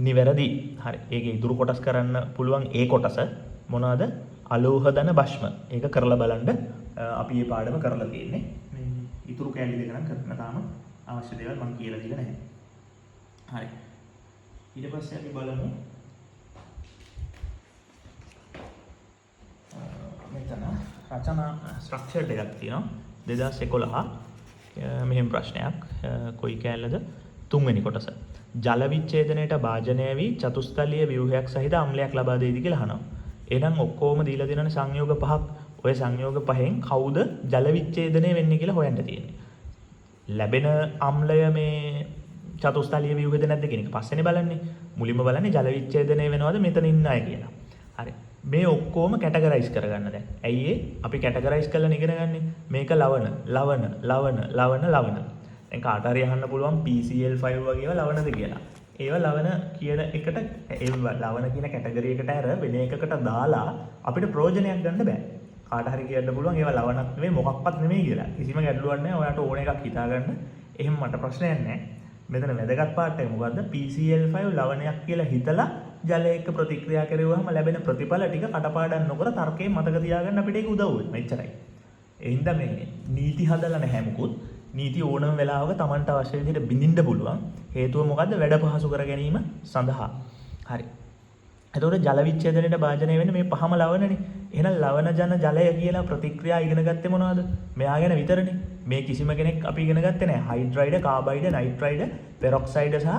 නිවැරදි. හරි. ඒකේ ඉතුරු කොටස් කරන්න පුළුවන් ඒ කොටස මොනවාද? අලෝහ ධන භස්ම. ඒක කරලා බලන්න අපි මේ පාඩම කරලා තියෙන්නේ. මේ ඉතුරු කැලි දෙක නම් කරන්න තාම අවශ්‍ය දේවල් මම කියලා දීලා නැහැ. හරි. ඊට පස්සේ අපි බලමු මෙතන රචනා ස්ට්‍රක්චර් එකක් තියෙනවා 2011 මෙහෙම ප්‍රශ්නයක් කොයි කැලේද තුන්වෙනි කොටස ජල විච්ඡේදනයේට භාජනය වී චතුස්තලීය ව්‍යුහයක් සහිත අම්ලයක් ලබා දෙයිද කියලා අහනවා. එහෙනම් ඔක්කොම දීලා තියෙනනේ සංයෝග පහක්. ඔය සංයෝග පහෙන් කවුද ජල විච්ඡේදනය වෙන්නේ කියලා හොයන්න තියෙන්නේ. ලැබෙන අම්ලය මේ චතුස්තලීය ව්‍යුහද නැද්ද කියන එක පස්සේනේ බලන්නේ. මුලින්ම බලන්නේ ජල විච්ඡේදනය වෙනවද මෙතන ඉන්න අය කියලා. හරි. මේ ඔක්කොම කැටගරයිස් කරගන්න දැන්. ඇයි ඒ? අපි කැටගරයිස් කරලා ඉගෙන ගන්නේ. මේක ලවණ. දැන් කාට හරි අහන්න පුළුවන් PCl5 වගේව ලවණද කියලා. ඒවා ලවණ කියන එකට ඒ ලවණ කියන කැටගරි එකට අර වෙන එකකට දාලා අපිට ප්‍රයෝජනයක් ගන්න බෑ. කාට හරි කියන්න පුළුවන් ඒවා ලවණක් නෙමෙයි මොකක්වත් නෙමෙයි කියලා. කිසිම ගැටලුවක් නැහැ. ඔයාලට ඕන එකක් හිතාගන්න. එහෙම මට ප්‍රශ්නයක් නැහැ. මෙතන වැදගත් පාඩ එක මොකද්ද? PCl5 ලවණයක් කියලා හිතලා ජලය එක්ක ප්‍රතික්‍රියා කරුවාම ලැබෙන ප්‍රතිඵල ටික කටපාඩම් නොකර තර්කයෙන් මතක තියාගන්න අපිට ඒක උදව් වෙනවා. එච්චරයි. ඒ හින්දා මේ නීති හදලා නැහැ මොකුත්. නීති ඕනම වෙලාවක Tamanට අවශ්‍ය විදිහට බිඳින්න පුළුවන්. හේතුව මොකද්ද? වැඩ පහසු කර ගැනීම සඳහා. හරි. එතකොට ජල විච්ඡේදනයේ භාජනය වෙන්නේ මේ පහම ලවණනේ. එහෙනම් ලවණ ජන ජලය කියලා ප්‍රතික්‍රියා ඉගෙන ගත්තේ මොනවද? මෙයා ගැන විතරනේ. මේ කිසිම කෙනෙක් අපි ඉගෙන ගත්තේ නැහැ. හයිඩ්‍රයිඩ්, කාබයිඩ්, නයිට්‍රයිඩ්, පෙරොක්සයිඩ් සහ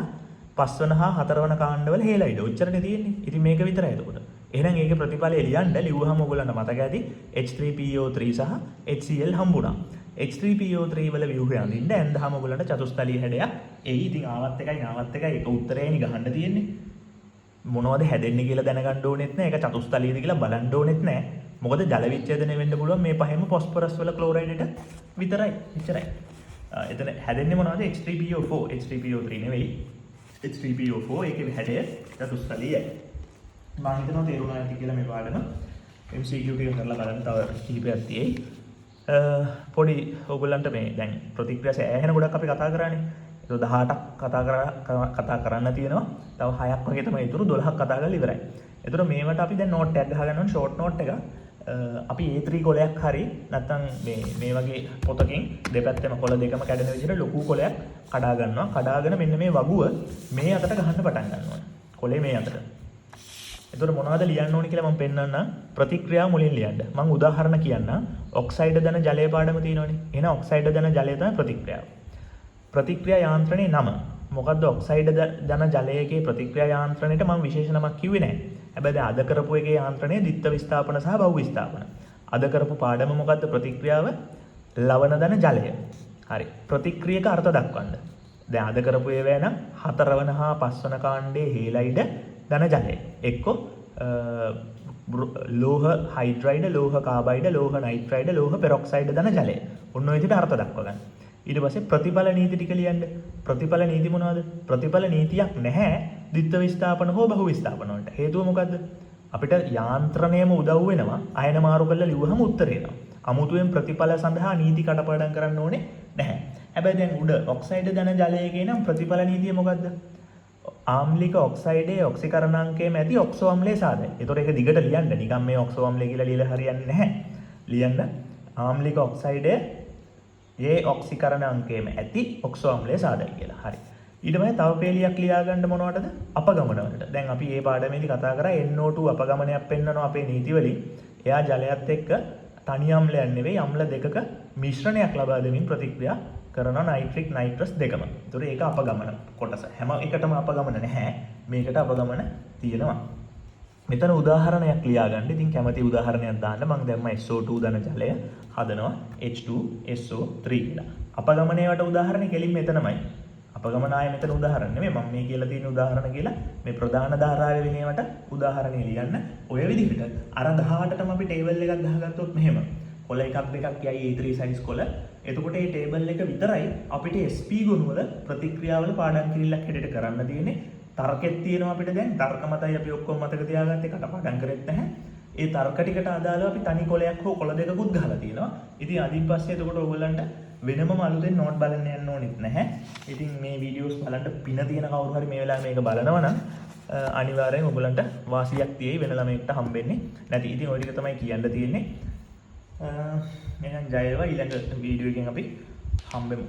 පස්වන හා හතරවන කාණ්ඩවල හේලයිඩ්. ඔච්චරනේ තියෙන්නේ. ඉතින් මේක විතරයි එතකොට. එහෙනම් ඒකේ ප්‍රතිඵලය ලියන්න ලිව්වහම ඔයගොල්ලන්ට මතක ඇති H3PO3 සහ HCl හම්බුණා. H3PO3 වල ව්‍යුහය අඳින්න ඇන්දහම ඔයගොල්ලන්ට චතුස්තලීය හැඩයක් එයි. ඉතින් ආවත් එකයි ඒක උත්තරේනේ ගහන්න තියෙන්නේ. මොනවද හැදෙන්නේ කියලා දැනගන්න ඕනෙත් නැහැ. ඒක චතුස්තලීයද කියලා බලන්න ඕනෙත් නැහැ. මොකද ජල විච්ඡේදනය වෙන්න පුළුවන් මේ පහෙම ෆොස්ෆරස් වල ක්ලෝරයිඩ් එක විතරයි. එච්චරයි. එතන හැදෙන්නේ මොනවද? H3PO4. H3PO3 නෙවෙයි. H3PO4 ඒකේ හැඩය චතුස්තලීයයි. මම හිතනවා තේරුණා ඇති කියලා මේ පාඩම MCQ ටික කරලා බලන්න තව කිහිපයක් තියෙයි. පොඩි ඕගොල්ලන්ට මේ දැන් ප්‍රතික්‍රියා සෑහෙන ගොඩක් අපි කතා කරානේ. ඒක 18ක් කතා කරන්න තියෙනවා. තව 6ක් වගේ තමයි ඉතුරු 12ක් කතා කරලා ඉවරයි. ඒතර මේවට අපි දැන් නෝට් එකක් ගහගන්න ඕන ෂෝට් නෝට් එක. අපි A3 කොලයක් හරි නැත්නම් මේ වගේ පොතකින් දෙපැත්තෙම කොළ දෙකම කැඩෙන විදිහට ලොකු කොලයක් කඩා ගන්නවා. කඩාගෙන මෙන්න මේ වගුව මේ අතට ගහන්න පටන් ගන්නවා. කොලේ මේ අතට. එතකොට මොනවද ලියන්න ඕනේ කියලා මම පෙන්නන්නම්. ප්‍රතික්‍රියාව මුලින් ලියන්න. මම උදාහරණ කියන්නම්. ඔක්සයිඩ් ධන ජලය පාඩම තියෙනවනේ. එහෙනම් ඔක්සයිඩ් ධන ජලය තමයි ප්‍රතික්‍රියාව. ප්‍රතික්‍රියා යාන්ත්‍රණයේ නම. මොකද්ද ඔක්සයිඩ් ධන ජලයේගේ ප්‍රතික්‍රියා යාන්ත්‍රණයට මම විශේෂ නමක් කිව්වේ නැහැ. හැබැයි අද කරපු එකේ යාන්ත්‍රණය ද්විත්ව විස්ථාපන සහ බහුව විස්ථාපන. අද කරපු පාඩම මොකද්ද ප්‍රතික්‍රියාව? ලවණ ධන ජලය. හරි. ප්‍රතික්‍රියක අර්ථ දක්වන්න. දැන් අද කරපු ඒවා නම් හතරවන හා පස්වන කාණ්ඩයේ හේලයිඩ ධන ජලය. එක්ක ලෝහ හයිඩ්‍රයිඩ, ලෝහ කාබයිඩ, ලෝහ නයිට්‍රයිඩ, ලෝහ පෙරොක්සයිඩ ධන ජලය. ඔන්න ඔය විදිහට අර්ථ දක්ව ගන්න. ඊට පස්සේ ප්‍රතිඵල නීති ටික ලියන්න. ප්‍රතිඵල නීති මොනවද? ප්‍රතිඵල නීතියක් නැහැ ද්විත්ව විස්ථාපන හෝ බහුව විස්ථාපන වලට. හේතුව මොකද්ද? අපිට යාන්ත්‍රණයම උදව් වෙනවා. අයන මාරු කරලා ලිව්වහම උත්තර එනවා. අමුතුවෙන් ප්‍රතිඵල සඳහා නීති කටපාඩම් කරන්න ඕනේ නැහැ. හැබැයි දැන් උඩ ඔක්සයිඩ් ධන ජලයේ නම් ප්‍රතිඵල නීතිය මොකද්ද? ආම්ලික ඔක්සයිඩයේ ඔක්සිකරණාංකයේ ඇති ඔක්සෝ අම්ලයේ සාදයි. ඒතකොට ඒක දිගට ලියන්න. නිකන් මේ ඔක්සෝ අම්ලය කියලා ලියලා හරියන්නේ නැහැ. ලියන්න ආම්ලික ඔක්සයිඩයේ ඒ ඔක්සිකරණාංකයේ ඇති ඔක්සෝ අම්ලයේ සාදයි කියලා. හරි. ඊට පස්සේ තව පේලියක් ලියා ගන්න මොනවටද? අපගමන වලට. දැන් අපි මේ පාඩමේදී කතා කරා NO2 අපගමනයක් පෙන්වනවා අපේ නීති වලින්. එයා ජලයත් එක්ක තනි අම්ලයක් නෙවෙයි අම්ල දෙකක මිශ්‍රණයක් ලබා දෙමින් ප්‍රතික්‍රියා කරන නයිට්‍රික් නයිට්‍රස් දෙකම. ඒතකොට ඒක අපගමන කොටස. හැම එකටම අපගමන නැහැ. මේකට අපගමන තියෙනවා. මෙතන උදාහරණයක් ලියා ගන්න. ඉතින් කැමති උදාහරණයක් දාන්න මම දැම්ම SO2 ධන ජලය හදනවා H2SO3 කියලා. අපගමනයේ වට උදාහරණේ කෙලින් මෙතනමයි. අපගමන ආයේ මෙතන උදාහරණ නෙමෙයි මම මේ කියලා තියෙන උදාහරණ කියලා මේ ප්‍රධාන ධාරාවේ විනයවට උදාහරණේ ලියන්න. ඔය විදිහට අර 18ටම අපි ටේබල් එකක් ගහගත්තොත් මෙහෙම. කොළ එකක් දෙකක් යයි A3 සයිස් කොළ. එතකොට මේ ටේබල් එක විතරයි අපිට SP ගුණ වල ප්‍රතික්‍රියාවල පාඩම් කිරිල්ලක් හැටියට කරන්න තියෙන්නේ. තර්කෙත් තියෙනවා අපිට දැන්. තර්ක මතයි අපි ඔක්කොම මතක තියාගත්තේ කටපාඩම් කරෙත් නැහැ. ඒ තර්ක ටිකට අදාළව අපි තනි කොළයක් හෝ කොළ දෙකකුත් ගහලා තියෙනවා. ඉතින් අදින් පස්සේ එතකොට ඔයගොල්ලන්ට වෙනම අලුතෙන් නෝට් බලන්න යන්න ඕනෙත් නැහැ. ඉතින් මේ වීඩියෝස් බලන්න පින තියෙන කවුරු හරි මේ වෙලාවේ මේක බලනවා නම් අනිවාර්යෙන් ඔයගොල්ලන්ට වාසියක් තියෙයි වෙන ළමයෙක්ට හම්බෙන්නේ නැති. ඉතින් ওই ටික තමයි කියන්න තියෙන්නේ. එහෙනම් ජය වේවා ඊළඟ වීඩියෝ එකෙන් අපි හම්බෙමු.